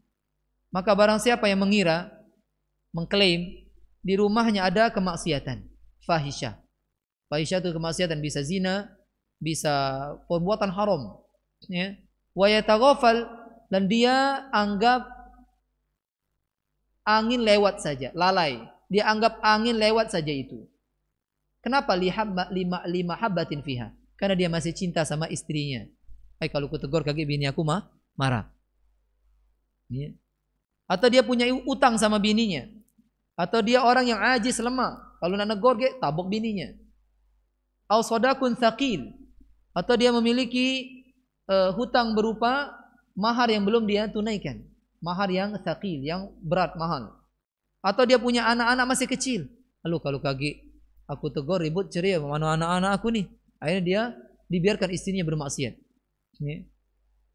Speaker 1: Maka barang siapa yang mengira, mengklaim di rumahnya ada kemaksiatan, fahisyah. Fahisyah itu kemaksiatan, bisa zina, bisa perbuatan haram, ya. Wa yataghafal, dan dia anggap angin lewat saja, lalai. Dia anggap angin lewat saja itu. Kenapa? Lima habatin fiha. Karena dia masih cinta sama istrinya. Kalau ku tegur kaki bini aku marah. Ya. Atau dia punya utang sama bininya. Atau dia orang yang ajis, lemah. Kalau nak negor tabok bininya. Au sodakun thaqil, atau dia memiliki hutang berupa mahar yang belum dia tunaikan, mahar yang thaqil, yang berat, mahal. Atau dia punya anak-anak masih kecil. Lalu kalau kaki aku tegur ribut ceria, mana anak-anak aku nih? Akhirnya dia dibiarkan istrinya bermaksiat.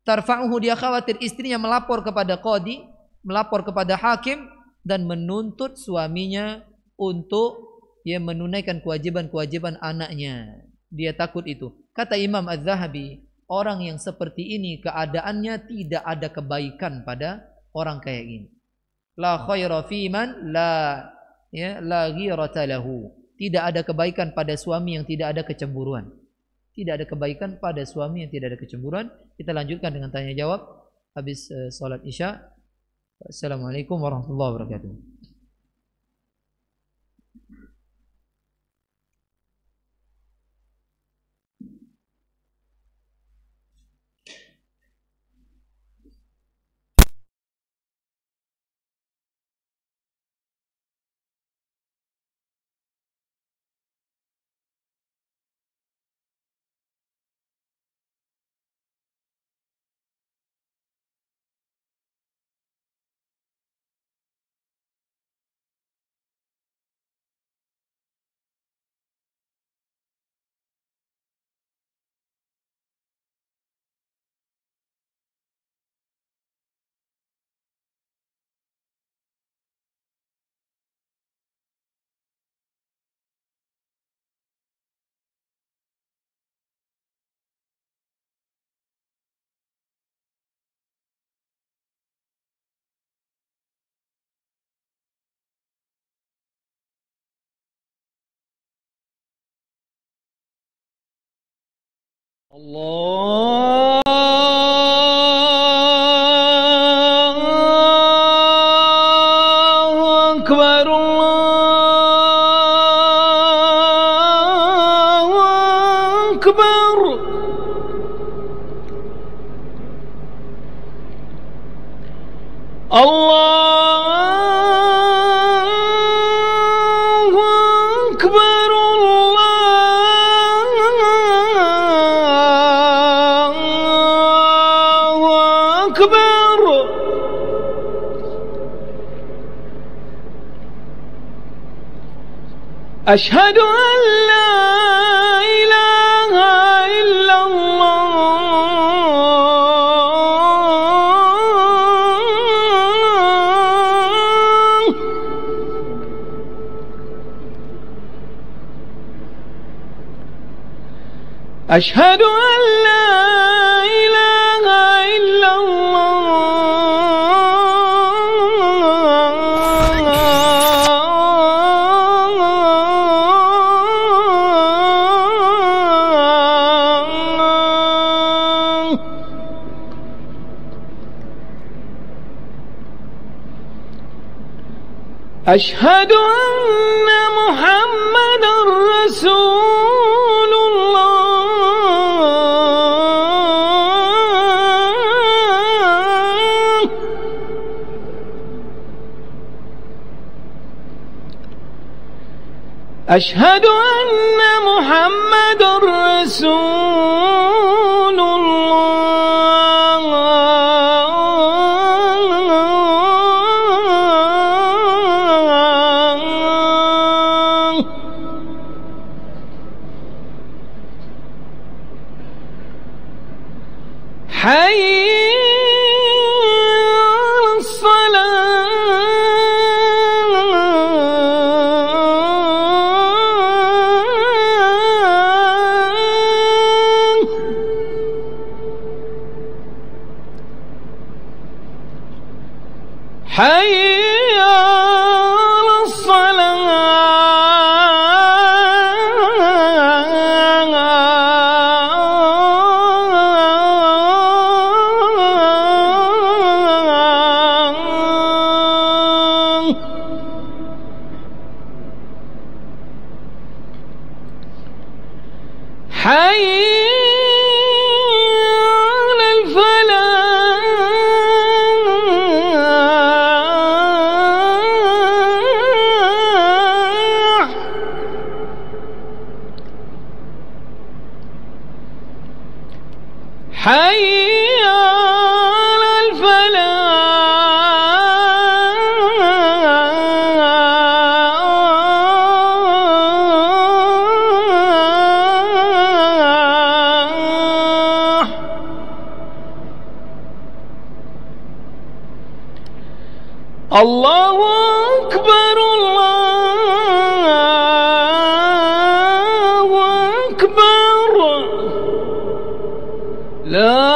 Speaker 1: Tarfa'uhu, dia khawatir istrinya melapor kepada qadi, melapor kepada hakim dan menuntut suaminya untuk menunaikan kewajiban-kewajiban anaknya. Dia takut itu. Kata Imam Az-Zahabi, orang yang seperti ini keadaannya tidak ada kebaikan pada orang kayak gini. La khaira fi man la ghirata lahu. Tidak ada kebaikan pada suami yang tidak ada kecemburuan. Tidak ada kebaikan pada suami yang tidak ada kecemburuan. Kita lanjutkan dengan tanya jawab habis salat Isya. Assalamualaikum warahmatullahi wabarakatuh. أكبر الله أكبر الله أكبر الله أكبر أشهد أن لا إله إلا الله أشهد أن لا إله إلا الله أشهد أن محمدا رسول الله أشهد أن محمدا رسول الله حي على الصلاة حي على الصلاة حي على الفلاح حي على الفلاح الله أكبر الله أكبر لا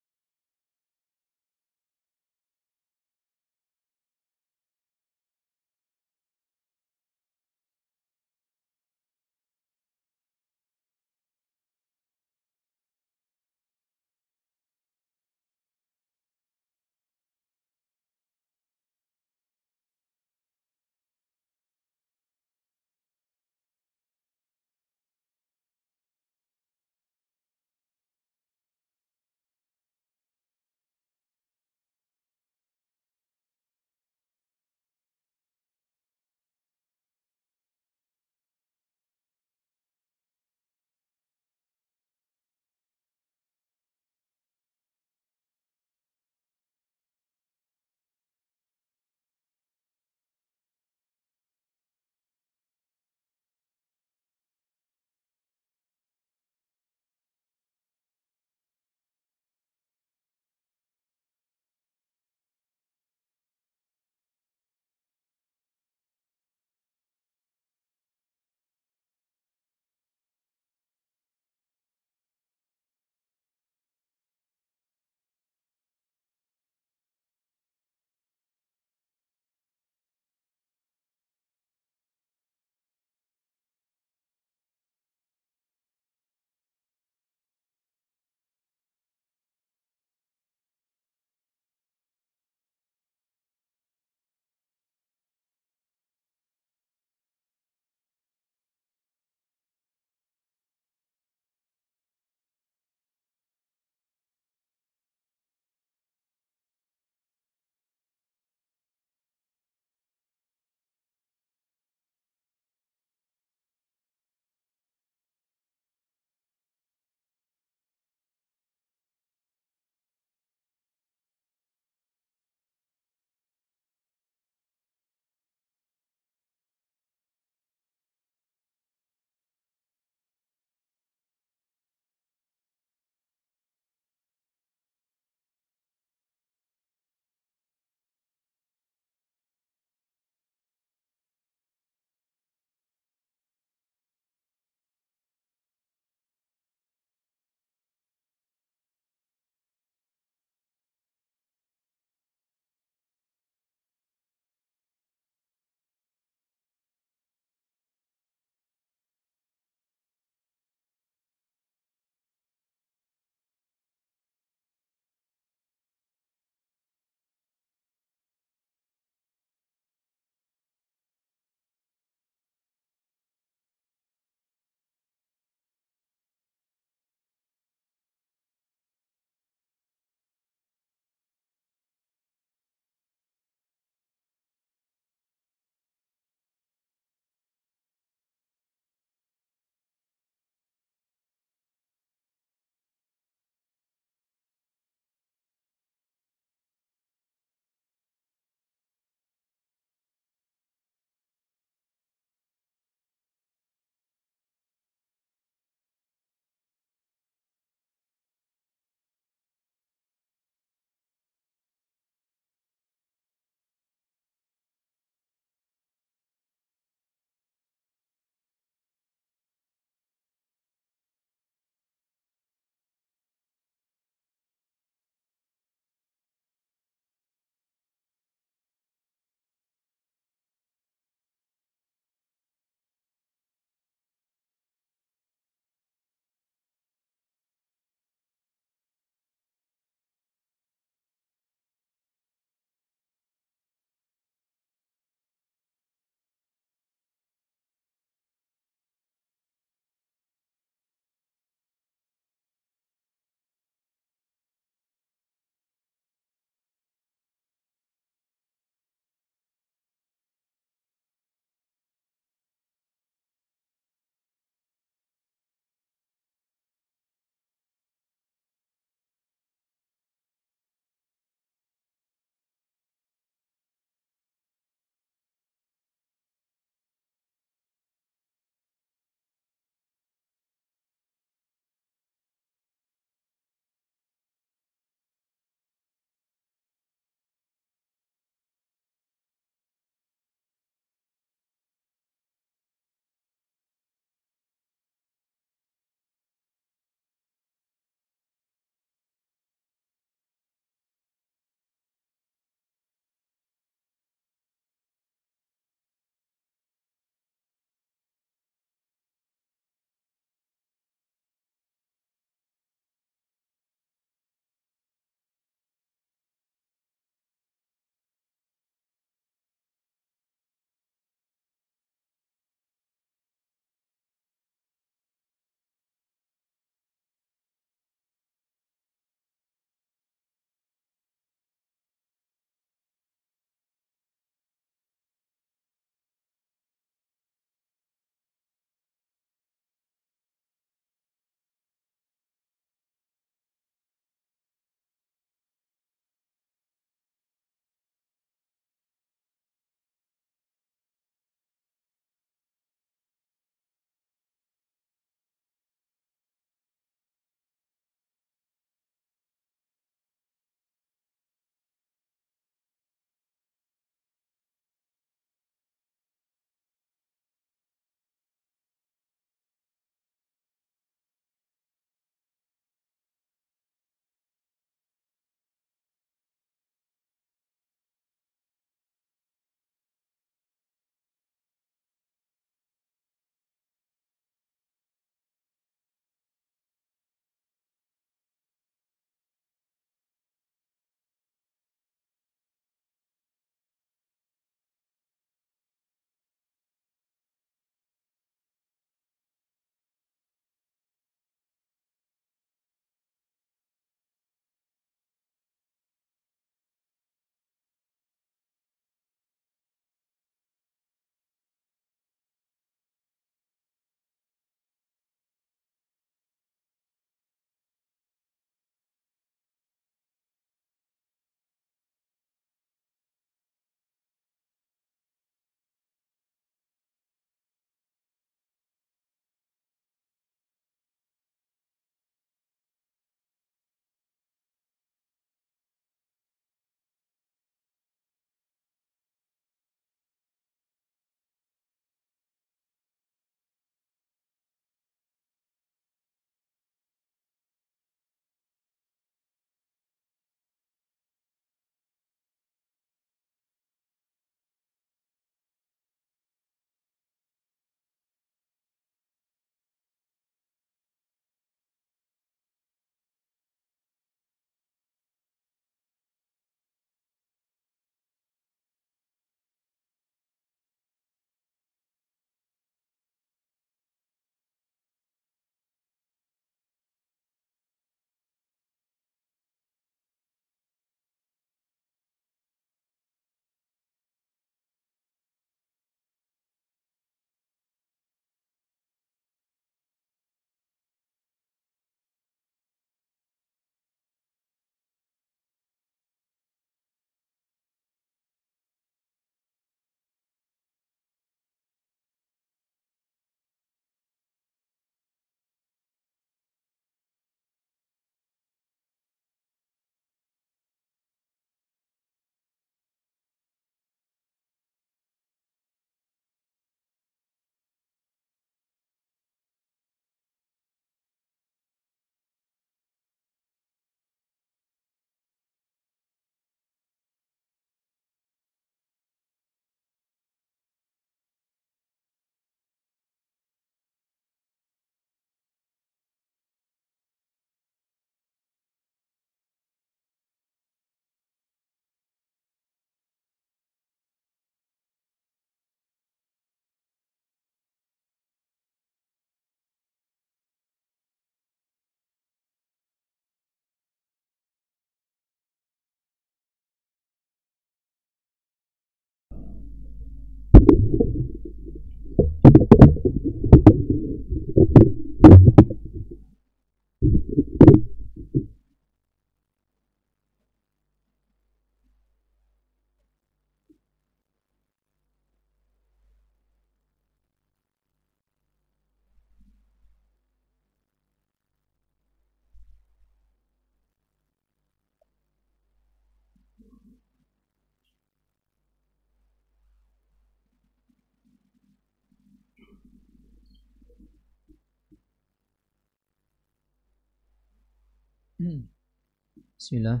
Speaker 1: Bismillah.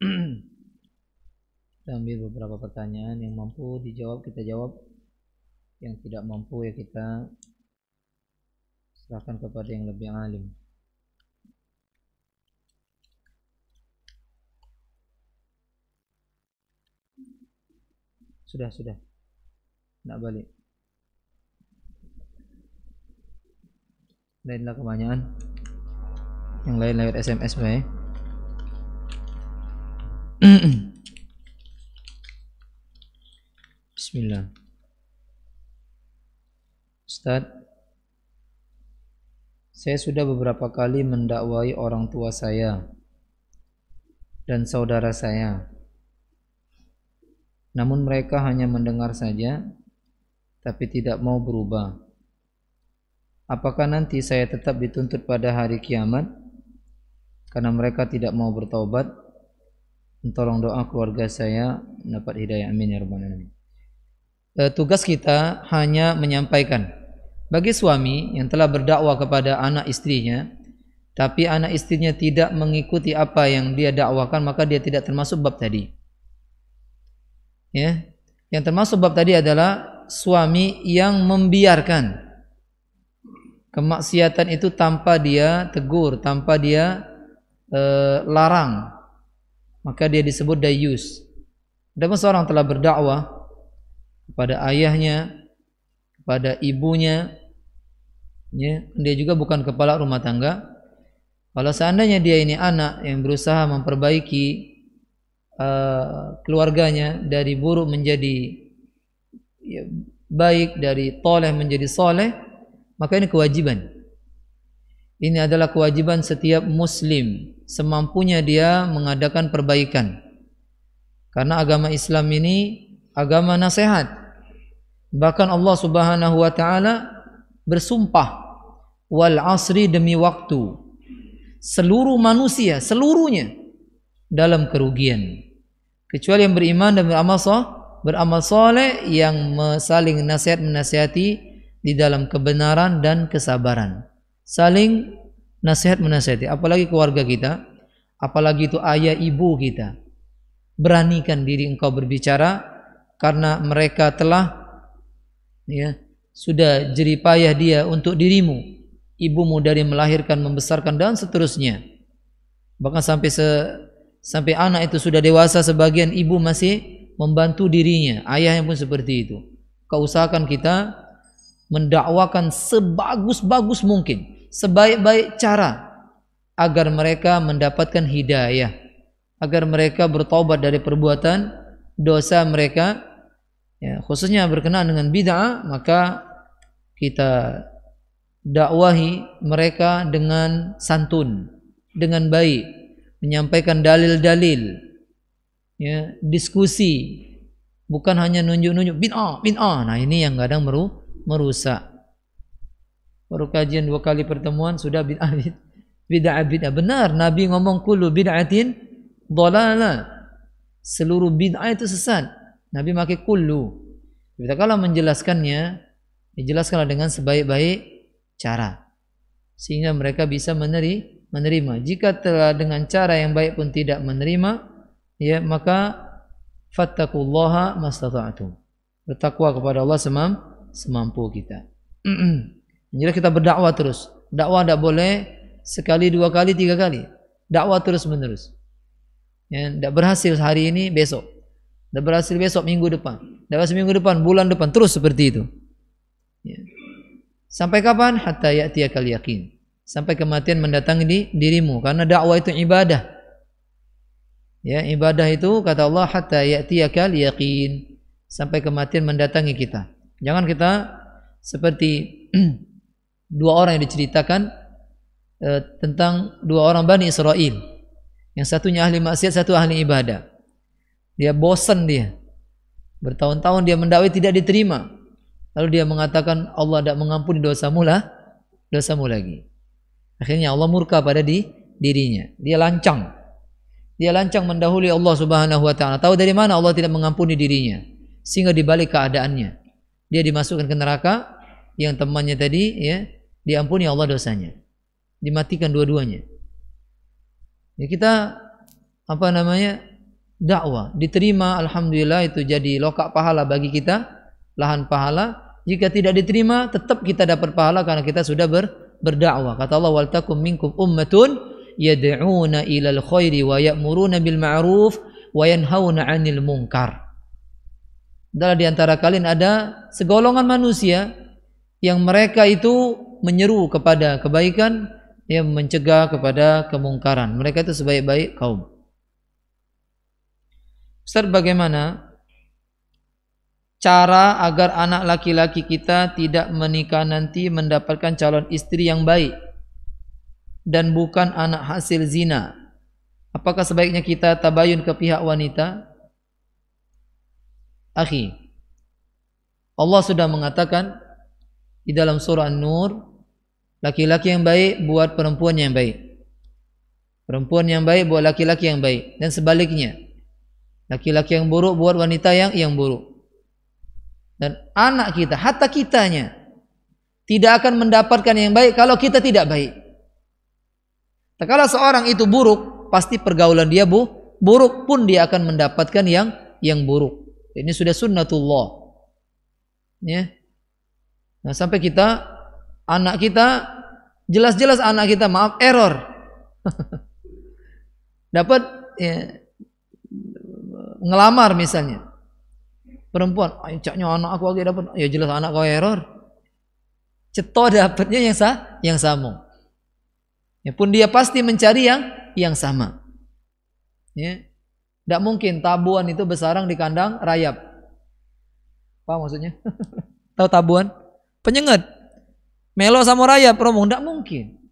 Speaker 1: Kita ambil beberapa pertanyaan, yang mampu dijawab kita jawab, yang tidak mampu ya kita serahkan kepada yang lebih alim. Sudah. Nak balik. Lainlah kebanyakan. Yang lain lewat SMS baik. Bismillah. Ustaz, saya sudah beberapa kali mendakwai orang tua saya dan saudara saya. Namun mereka hanya mendengar saja, tapi tidak mau berubah. Apakah nanti saya tetap dituntut pada hari kiamat karena mereka tidak mau bertaubat? Tolong doa keluarga saya mendapat hidayah, amin ya rabbal alamin. Tugas kita hanya menyampaikan. Bagi suami yang telah berdakwah kepada anak istrinya, tapi anak istrinya tidak mengikuti apa yang dia dakwakan, maka dia tidak termasuk bab tadi. Ya, yang termasuk bab tadi adalah suami yang membiarkan kemaksiatan itu tanpa dia tegur, tanpa dia larang, maka dia disebut dayus. Adapun seorang telah berdakwah kepada ayahnya, kepada ibunya, ya, dia juga bukan kepala rumah tangga. Kalau seandainya dia ini anak yang berusaha memperbaiki keluarganya dari buruk menjadi ya, baik, dari toleh menjadi soleh, maka ini kewajiban. Ini adalah kewajiban setiap muslim, semampunya dia mengadakan perbaikan. Karena agama Islam ini agama nasihat. Bahkan Allah Subhanahu wa taala bersumpah, wal asri, demi waktu, seluruh manusia seluruhnya dalam kerugian, kecuali yang beriman dan beramal soleh, yang saling menasihati di dalam kebenaran dan kesabaran. Saling nasihat menasihati, apalagi keluarga kita, apalagi itu ayah ibu kita. Beranikan diri engkau berbicara, karena mereka telah ya sudah jeripayah dia untuk dirimu, ibumu dari melahirkan, membesarkan dan seterusnya. Bahkan sampai anak itu sudah dewasa, sebagian ibu masih membantu dirinya, ayahnya pun seperti itu. Kau usahakan kita mendakwakan sebagus-bagus mungkin, sebaik-baik cara, agar mereka mendapatkan hidayah, agar mereka bertaubat dari perbuatan dosa mereka, ya, khususnya berkenaan dengan bid'ah. Maka kita dakwahi mereka dengan santun, dengan baik, menyampaikan dalil-dalil, ya, diskusi, bukan hanya nunjuk-nunjuk bid'ah. Nah, ini yang kadang merusak. Baru kajian 2 kali pertemuan sudah bid'ah. Benar, Nabi ngomong kullu bid'atin dhalalah. Seluruh bid'ah itu sesat. Nabi pakai kullu. Kita kalau menjelaskannya, dijelaskanlah dengan sebaik-baik cara, sehingga mereka bisa menerima. Jika telah dengan cara yang baik pun tidak menerima, ya, maka fattaqullaha mastata'tum. Bertakwa kepada Allah semampu kita. Jadi kita berdakwah terus. Dakwah tidak boleh sekali, 2 kali, 3 kali. Dakwah terus menerus. Ya, tidak berhasil hari ini, besok. Tidak berhasil besok, minggu depan. Tidak berhasil minggu depan, bulan depan, terus seperti itu. Ya. Sampai kapan? Hatta ya'tiyakal yakin. Sampai kematian mendatangi dirimu. Karena dakwah itu ibadah. Ya, ibadah itu kata Allah hatta ya'tiyakal yakin. Sampai kematian mendatangi kita. Jangan kita seperti 2 orang yang diceritakan tentang 2 orang Bani Israel. Yang satunya ahli maksiat, satu ahli ibadah. Dia bosan dia. Bertahun-tahun dia mendakwai tidak diterima. Lalu dia mengatakan Allah tidak mengampuni dosamu lagi. Akhirnya Allah murka pada dirinya. Dia lancang mendahului Allah Subhanahu wa taala. Tahu dari mana Allah tidak mengampuni dirinya, sehingga dibalik keadaannya. Dia dimasukkan ke neraka, yang temannya tadi ya diampuni Allah dosanya. Dimatikan dua-duanya. Ya kita apa namanya? Dakwah diterima, alhamdulillah, itu jadi lokak pahala bagi kita, lahan pahala. Jika tidak diterima, tetap kita dapat pahala karena kita sudah berdakwah. Kata Allah, wal takum minkum ummatun yad'una ilal khairi wa ya'muruna bil ma'ruf wa yanhauna 'anil munkar. Adalah di antara kalian ada segolongan manusia yang mereka itu menyeru kepada kebaikan, yang mencegah kepada kemungkaran. Mereka itu sebaik-baik kaum. Ustaz, bagaimana cara agar anak laki-laki kita tidak menikah nanti mendapatkan calon istri yang baik dan bukan anak hasil zina? Apakah sebaiknya kita tabayun ke pihak wanita? Akhi, Allah sudah mengatakan di dalam surah An-Nur, laki-laki yang baik buat perempuan yang baik, perempuan yang baik buat laki-laki yang baik, dan sebaliknya, laki-laki yang buruk buat wanita yang buruk. Dan anak kita, hatta kitanya, tidak akan mendapatkan yang baik kalau kita tidak baik. Kalau seorang itu buruk, pasti pergaulan dia buruk pun dia akan mendapatkan yang buruk. Ini sudah sunnatullah. Ya. Nah, sampai kita, anak kita, jelas-jelas anak kita, maaf, error. Dapat ya, ngelamar misalnya perempuan, caknya anak aku lagi dapat, ya jelas anak kau error. Ceto dapatnya yang sama. Ya pun dia pasti mencari yang sama. Ya. Tidak mungkin tabuan itu bersarang di kandang rayap. Apa maksudnya? Tahu tabuan? Penyengat. Melo sama rayap romong, tidak mungkin.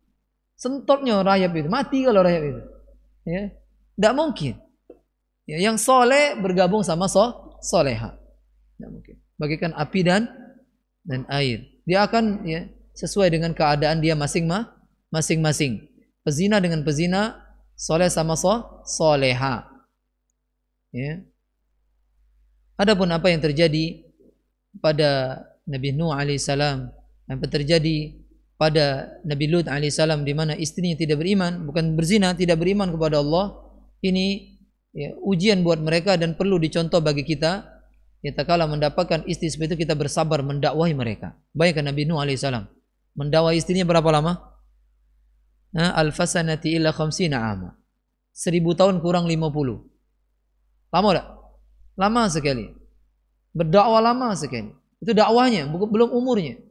Speaker 1: Sentotnya rayap itu, mati kalau rayap itu. Ya. Tidak mungkin. Ya, yang soleh bergabung sama soleha. Tidak mungkin. Bagikan api dan air. Dia akan ya, sesuai dengan keadaan dia masing-masing. Pezina dengan pezina, soleh sama soleha. Ya. Adapun apa yang terjadi pada Nabi Nuh alaihissalam, apa terjadi pada Nabi Lut alaihissalam, di mana istrinya tidak beriman, bukan berzina, tidak beriman kepada Allah, ini ya, ujian buat mereka dan perlu dicontoh bagi kita. Ya, tatkala mendapatkan istri seperti itu, kita bersabar mendakwahi mereka. Bayangkan Nabi Nuh alaihissalam mendakwahi istrinya berapa lama? Alfasanati illa khamsina ama. 1000 tahun kurang 50. Lama tak? Lama sekali. Berdakwah lama sekali. Itu dakwahnya, belum umurnya.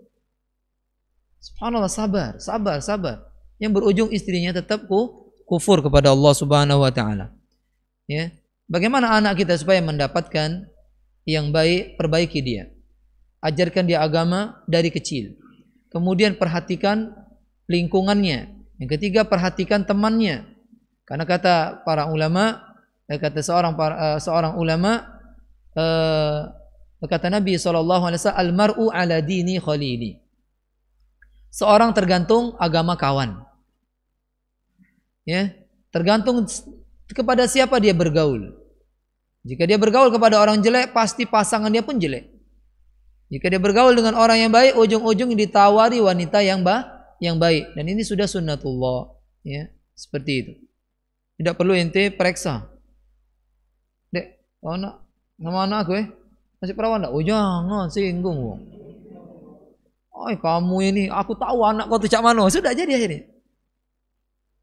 Speaker 1: Subhanallah, sabar. Yang berujung istrinya tetap kufur kepada Allah Subhanahu wa taala. Ya. Bagaimana anak kita supaya mendapatkan yang baik? Perbaiki dia. Ajarkan dia agama dari kecil. Kemudian perhatikan lingkungannya. Yang ketiga, perhatikan temannya. Karena kata para ulama, kata seorang ulama, kata Nabi SAW, almar'u ala dini khalili. Seorang tergantung agama kawan. Ya, tergantung kepada siapa dia bergaul. Jika dia bergaul kepada orang jelek, pasti pasangan dia pun jelek. Jika dia bergaul dengan orang yang baik, ujung-ujung ditawari wanita yang baik. Dan ini sudah sunnatullah. Ya, seperti itu. Tidak perlu ente periksa. Dek, nama anak aku masih perawan tak? Oh jangan, singgung. Oh kamu ini, aku tahu anak kau tu cak mana. Sudah jadi akhirnya.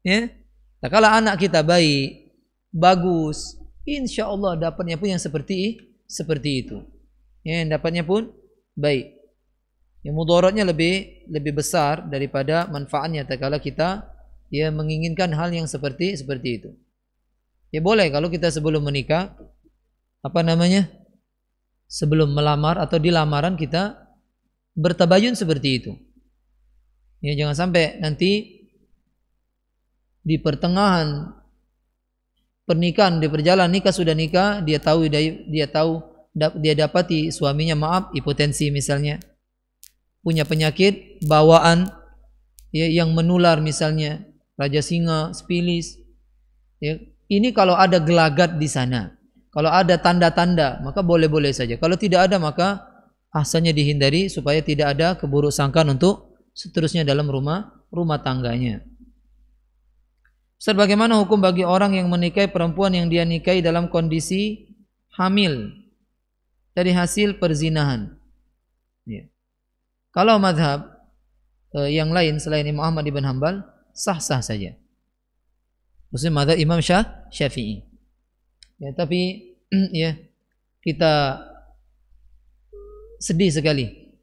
Speaker 1: Ya. Nah, kalau anak kita baik, bagus, insya Allah dapatnya pun yang seperti itu. Ya, dapatnya pun baik. Yang mudaratnya lebih besar daripada manfaatnya tatkala kita ya menginginkan hal yang seperti itu. Ya boleh kalau kita sebelum menikah, sebelum melamar atau di lamaran kita bertabayun seperti itu. Ya jangan sampai nanti di pertengahan pernikahan, di perjalanan nikah sudah nikah, dia dapati suaminya hipotensi misalnya, punya penyakit bawaan ya, yang menular misalnya raja singa, spilis. Ya, ini kalau ada gelagat di sana, kalau ada tanda-tanda maka boleh-boleh saja. Kalau tidak ada maka asalnya dihindari supaya tidak ada keburuk sangkaan untuk seterusnya dalam rumah tangganya. Ustaz, bagaimana hukum bagi orang yang menikahi perempuan yang dia nikahi dalam kondisi hamil dari hasil perzinahan? Ya. Kalau mazhab yang lain selain Imam Ahmad ibn Hanbal, sah-sah saja. Maksudnya mazhab Imam Syafi'i. Ya, tapi ya, kita sedih sekali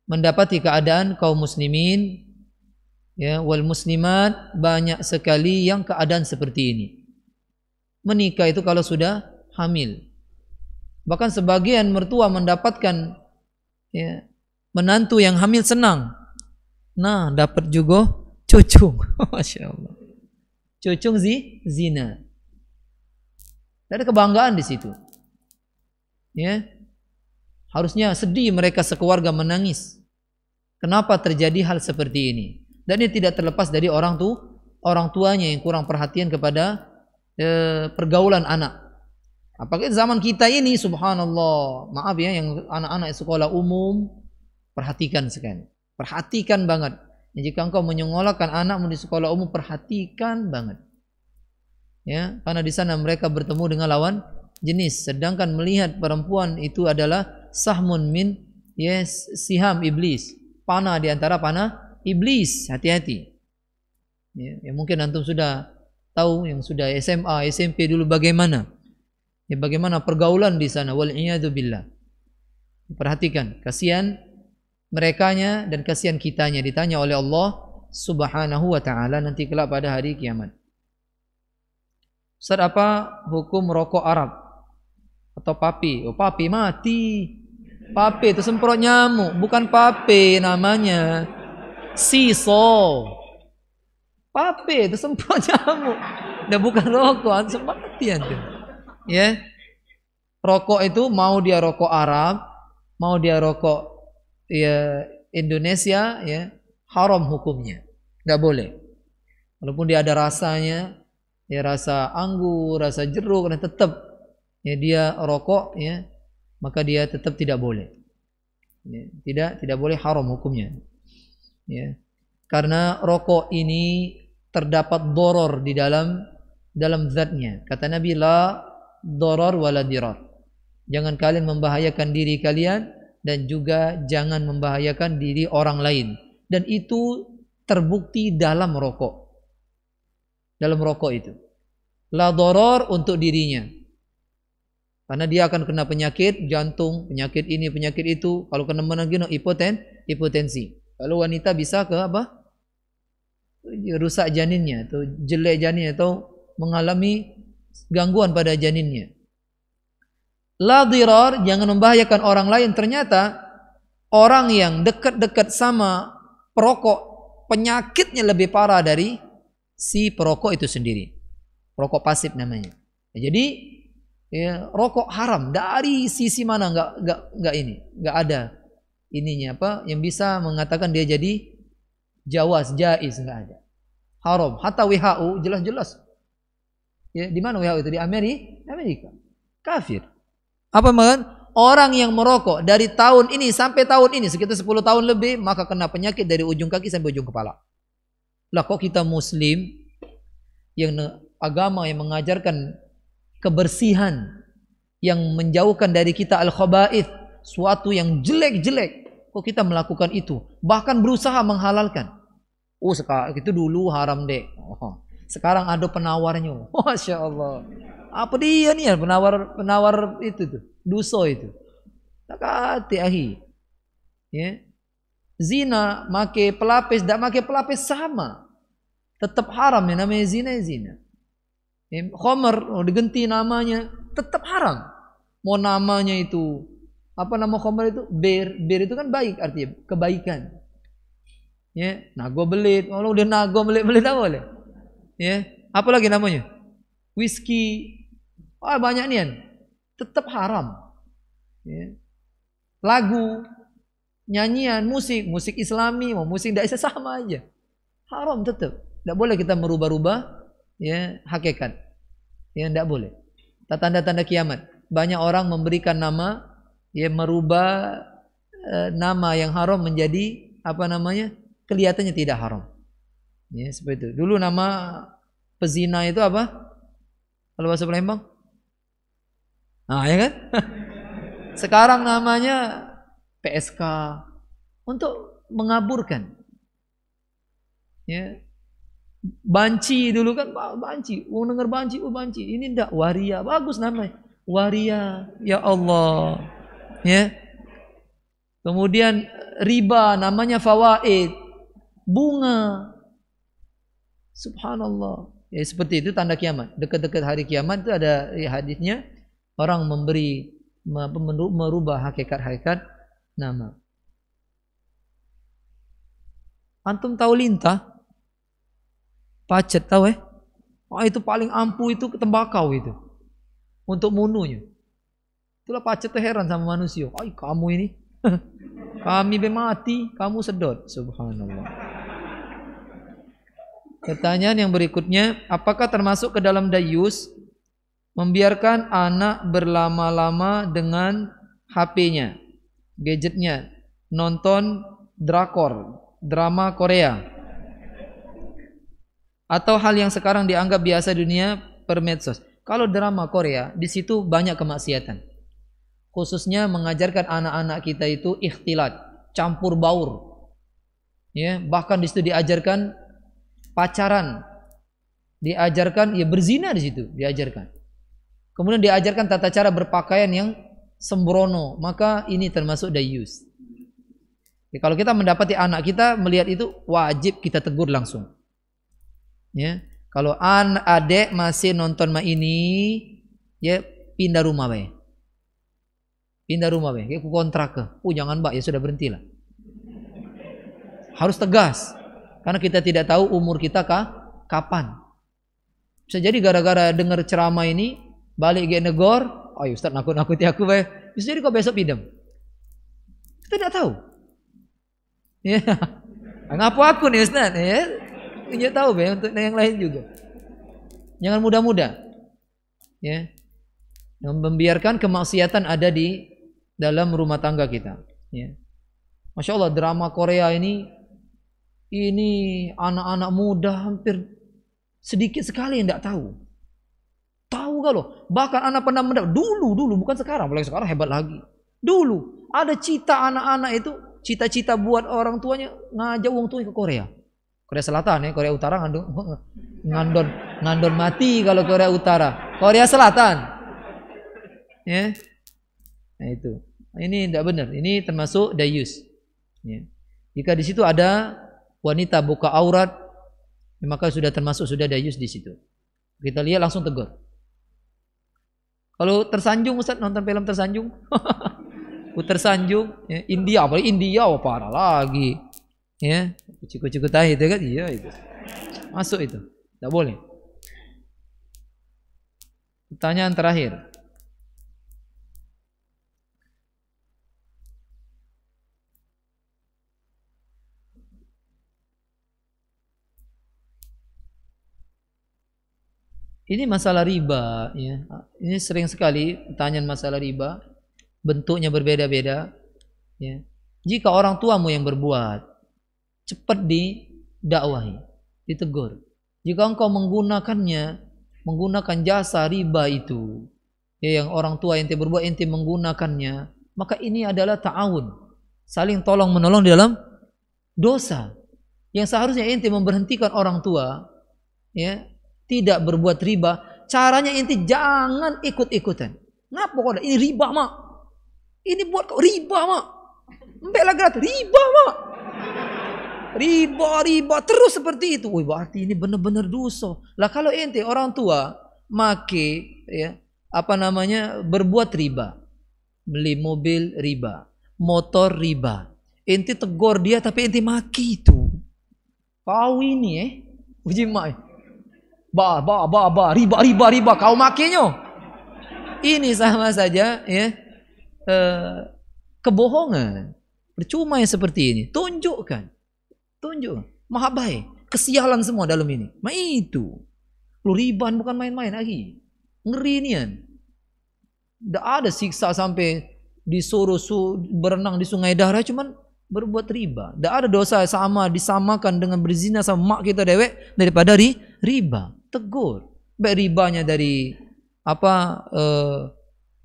Speaker 1: mendapati keadaan kaum muslimin, ya, wal muslimat, banyak sekali yang keadaan seperti ini. Menikah itu kalau sudah hamil. Bahkan sebagian mertua mendapatkan, ya, menantu yang hamil senang. Nah, dapat juga cucung. Masya Allah. Cucung zina. Ada kebanggaan di situ. Ya. Harusnya sedih mereka sekeluarga, menangis. Kenapa terjadi hal seperti ini? Dan ini tidak terlepas dari orang tuanya yang kurang perhatian kepada pergaulan anak. Apalagi zaman kita ini, subhanallah, maaf ya, yang anak-anak sekolah umum, perhatikan sekali. Perhatikan banget. Jika engkau menyekolahkan anakmu di sekolah umum, perhatikan banget. Ya, karena di sana mereka bertemu dengan lawan jenis, sedangkan melihat perempuan itu adalah sahmun min, yes, siham iblis, panah di antara panah iblis. Hati-hati. Ya, mungkin antum sudah tahu, yang sudah SMA, SMP dulu bagaimana. Ya, bagaimana pergaulan di sana, wal iyadu billah. Perhatikan, kasihan merekanya dan kasihan kitanya ditanya oleh Allah Subhanahu wa taala nanti kelak pada hari kiamat. Ustaz, apa hukum rokok Arab atau papi? Oh, papi mati. Papi itu semprot nyamuk, bukan papi namanya. Siso. Papi itu semprot nyamuk. Dan bukan rokok, mati antum. Ya. Rokok itu mau dia rokok Arab, mau dia rokok ya Indonesia, ya, haram hukumnya. Enggak boleh. Walaupun dia ada rasanya, ya, rasa anggur, rasa jeruk, dan tetap ya dia rokok, ya, maka dia tetap tidak boleh. Ya, tidak boleh, haram hukumnya. Ya. Karena rokok ini terdapat doror di dalam zatnya. Kata Nabi, la doror wala dirar. Jangan kalian membahayakan diri kalian dan juga jangan membahayakan diri orang lain. Dan itu terbukti dalam rokok. Dalam rokok itu. La doror untuk dirinya. Karena dia akan kena penyakit jantung, penyakit ini, penyakit itu. Kalau kena menagih, hipotensi. Kalau wanita bisa ke apa? Rusak janinnya, atau jelek janinnya, atau mengalami gangguan pada janinnya. La dirar, jangan membahayakan orang lain. Ternyata orang yang dekat-dekat sama perokok, penyakitnya lebih parah dari si perokok itu sendiri. Perokok pasif namanya. Jadi ya, rokok haram dari sisi mana nggak ada ininya apa yang bisa mengatakan dia jadi jawaz, jaiz, nggak ada. Haram. Hatta WHO jelas-jelas. Ya, di mana WHO itu? Di Amerika. Kafir. Apa maksud? Orang yang merokok dari tahun ini sampai tahun ini sekitar 10 tahun lebih, maka kena penyakit dari ujung kaki sampai ujung kepala. Lah kok kita muslim yang agama yang mengajarkan kebersihan, yang menjauhkan dari kita al-khaba'ith, suatu yang jelek-jelek, kok kita melakukan itu, bahkan berusaha menghalalkan. Oh, sekarang itu dulu haram deh. Oh, sekarang ada penawarnya. Masya Allah. Apa dia nih ya penawar itu tuh, duso itu. Tak hati ahi. Ya. Zina, make pelapis, tak make pelapis sama. Tetap haram ya, namanya zina, zina. Ya, khomer, diganti namanya, tetap haram. Mau namanya itu apa, nama khomer itu? Bir itu kan baik, artinya kebaikan. Ya, nago belit. Kalau udah nago belit apa boleh? Ya, apa lagi namanya? Whisky. Oh, banyak nian. Tetap haram. Ya. Lagu, nyanyian, musik Islami, mau musik tidak sama aja. Haram tetap. Tidak boleh kita merubah-rubah ya hakikat. Ya, tidak boleh. Tanda-tanda kiamat. Banyak orang memberikan nama, ya, merubah nama yang haram menjadi apa namanya? Kelihatannya tidak haram. Ya, seperti itu. Dulu nama Pezina itu apa? Kalau bahasa Palembang? Nah, ya kan? Sekarang namanya PSK untuk mengaburkan. Ya. Banci dulu kan, banci. Denger banci, banci. Ini ndak waria, bagus namanya. Waria, ya Allah. Ya. Kemudian riba namanya fawaid, bunga. Subhanallah. Ya, seperti itu tanda kiamat. Dekat-dekat hari kiamat itu ada hadisnya, orang merubah hakikat-hakikat nama. Antum tahu lintah? Pacet tahu Oh, itu paling ampuh itu tembakau itu. Untuk mununya. Itulah pacet tuh heran sama manusia. Ay, kamu ini. Kami mati, kamu sedot. Subhanallah. Pertanyaan yang berikutnya, apakah termasuk ke dalam dayus membiarkan anak berlama-lama dengan HP-nya, gadgetnya, nonton drakor, drama Korea, atau hal yang sekarang dianggap biasa dunia per medsos? Kalau drama Korea, di situ banyak kemaksiatan. Khususnya mengajarkan anak-anak kita itu ikhtilat, campur baur. Ya, bahkan di situ diajarkan pacaran, diajarkan ya berzina di situ, diajarkan. Kemudian diajarkan tata cara berpakaian yang sembrono, maka ini termasuk dayus. Ya, kalau kita mendapati anak kita melihat itu, wajib kita tegur langsung. Ya, kalau adik masih nonton ini, ya pindah rumah be. Pindah rumah be, kayak kontrak ke. Jangan mbak, ya sudah berhentilah. Harus tegas. Karena kita tidak tahu umur kita kapan. Bisa jadi gara-gara dengar ceramah ini balik ke negor, oh Ustaz nakut-nakuti aku be. Bisa jadi kok besok pidem. Kita tidak tahu. Ya. Ngapu aku nih Ustaz ya. Tidak tahu be untuk yang lain juga. Jangan mudah-mudah. Ya. Membiarkan kemaksiatan ada di dalam rumah tangga kita. Ya. Masya Allah drama Korea ini anak-anak muda hampir sedikit sekali yang tidak tahu. Tahu kalau bahkan anak pernah mendapat dulu bukan sekarang, apalagi sekarang hebat lagi. Dulu ada cita anak-anak itu, cita-cita buat orang tuanya ngajak wong tuanya ke Korea. Korea Selatan ya, Korea Utara ngandon mati kalau Korea Utara. Korea Selatan. Ya. Nah itu. Ini tidak benar. Ini termasuk dayus. Ya. Jika di situ ada wanita buka aurat, maka sudah termasuk sudah dayus di situ. Kita lihat langsung tegur. Kalau tersanjung Ustaz, nonton film tersanjung, tersanjung, ya, India, apalagi India, oh, parah lagi, ya, kucing-kucing tahi itu kan, iya itu, masuk itu, tidak boleh. Pertanyaan terakhir. Ini masalah riba, ya. Ini sering sekali pertanyaan masalah riba, bentuknya berbeda-beda. Ya. Jika orang tuamu yang berbuat, cepat didakwahi, ditegur. Jika engkau menggunakan jasa riba itu, ya, yang orang tua ente berbuat, ente menggunakannya, maka ini adalah ta'awun, saling tolong menolong dalam dosa. Yang seharusnya ente memberhentikan orang tua, ya. Tidak berbuat riba, caranya inti jangan ikut-ikutan. Ngapa kok ini riba mak? Ini buat kok riba mak? Mbak lagi riba mak? Riba terus seperti itu. Wih, berarti ini benar-benar dosa. Lah kalau ente orang tua ya berbuat riba, beli mobil riba, motor riba, ente tegur dia tapi ente maki itu. Kau ini uji mak. Riba, kau makinya. Ini sama saja ya kebohongan. Percuma yang seperti ini. Tunjukkan. Maha baik. Kesialan semua dalam ini. Itu. Lu riban bukan main-main lagi. Ngeri nian. Tidak ada siksa sampai disuruh berenang di sungai darah, cuman berbuat riba. Tidak ada dosa sama disamakan dengan berzina sama mak kita dewek daripada riba. tegur. Baik ribanya dari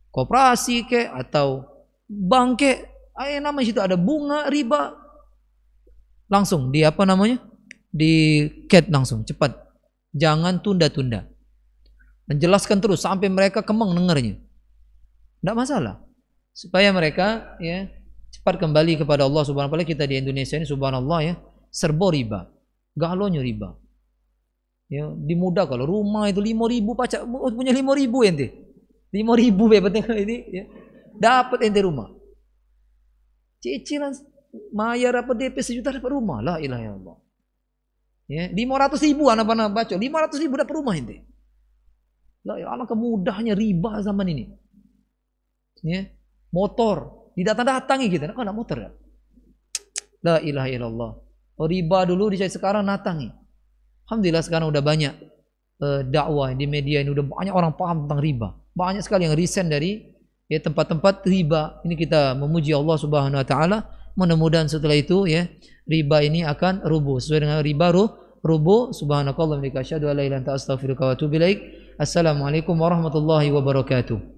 Speaker 1: koperasi ke atau bank ke, namanya situ ada bunga riba, langsung di di cat langsung cepat, jangan tunda-tunda, menjelaskan terus sampai mereka kemeng dengarnya, tidak masalah, supaya mereka ya cepat kembali kepada Allah Subhanahu wa taala. Kita di Indonesia ini subhanallah ya, serba riba, galonnya riba. Ya, dimudah kalau rumah itu 5.000 pacak, punya 5.000 ente. 5.000 bebetnya ini ya. Dapat ente rumah. Cicilan bayar DP 1 juta dapat rumah. La ilaha illallah. Ya, 500.000 anak-anak baca, 500.000 dapat rumah ente. La ilaha, alangkah mudahnya riba zaman ini. Ya, motor didatang-datangi kita, kok motor ya? La ilaha illallah. Riba dulu dicari, sekarang datangi. Alhamdulillah sekarang udah banyak dakwah di media ini, udah banyak orang paham tentang riba. Banyak sekali yang resign dari ya tempat-tempat riba. Ini kita memuji Allah Subhanahu wa taala. Mudah-mudahan setelah itu ya riba ini akan rubuh sesuai dengan riba rubuh. Subhanakallahumma wa bihamdika asyhadu an la ilaha illa anta astaghfiruka wa atubu ilaik. Assalamualaikum warahmatullahi wabarakatuh.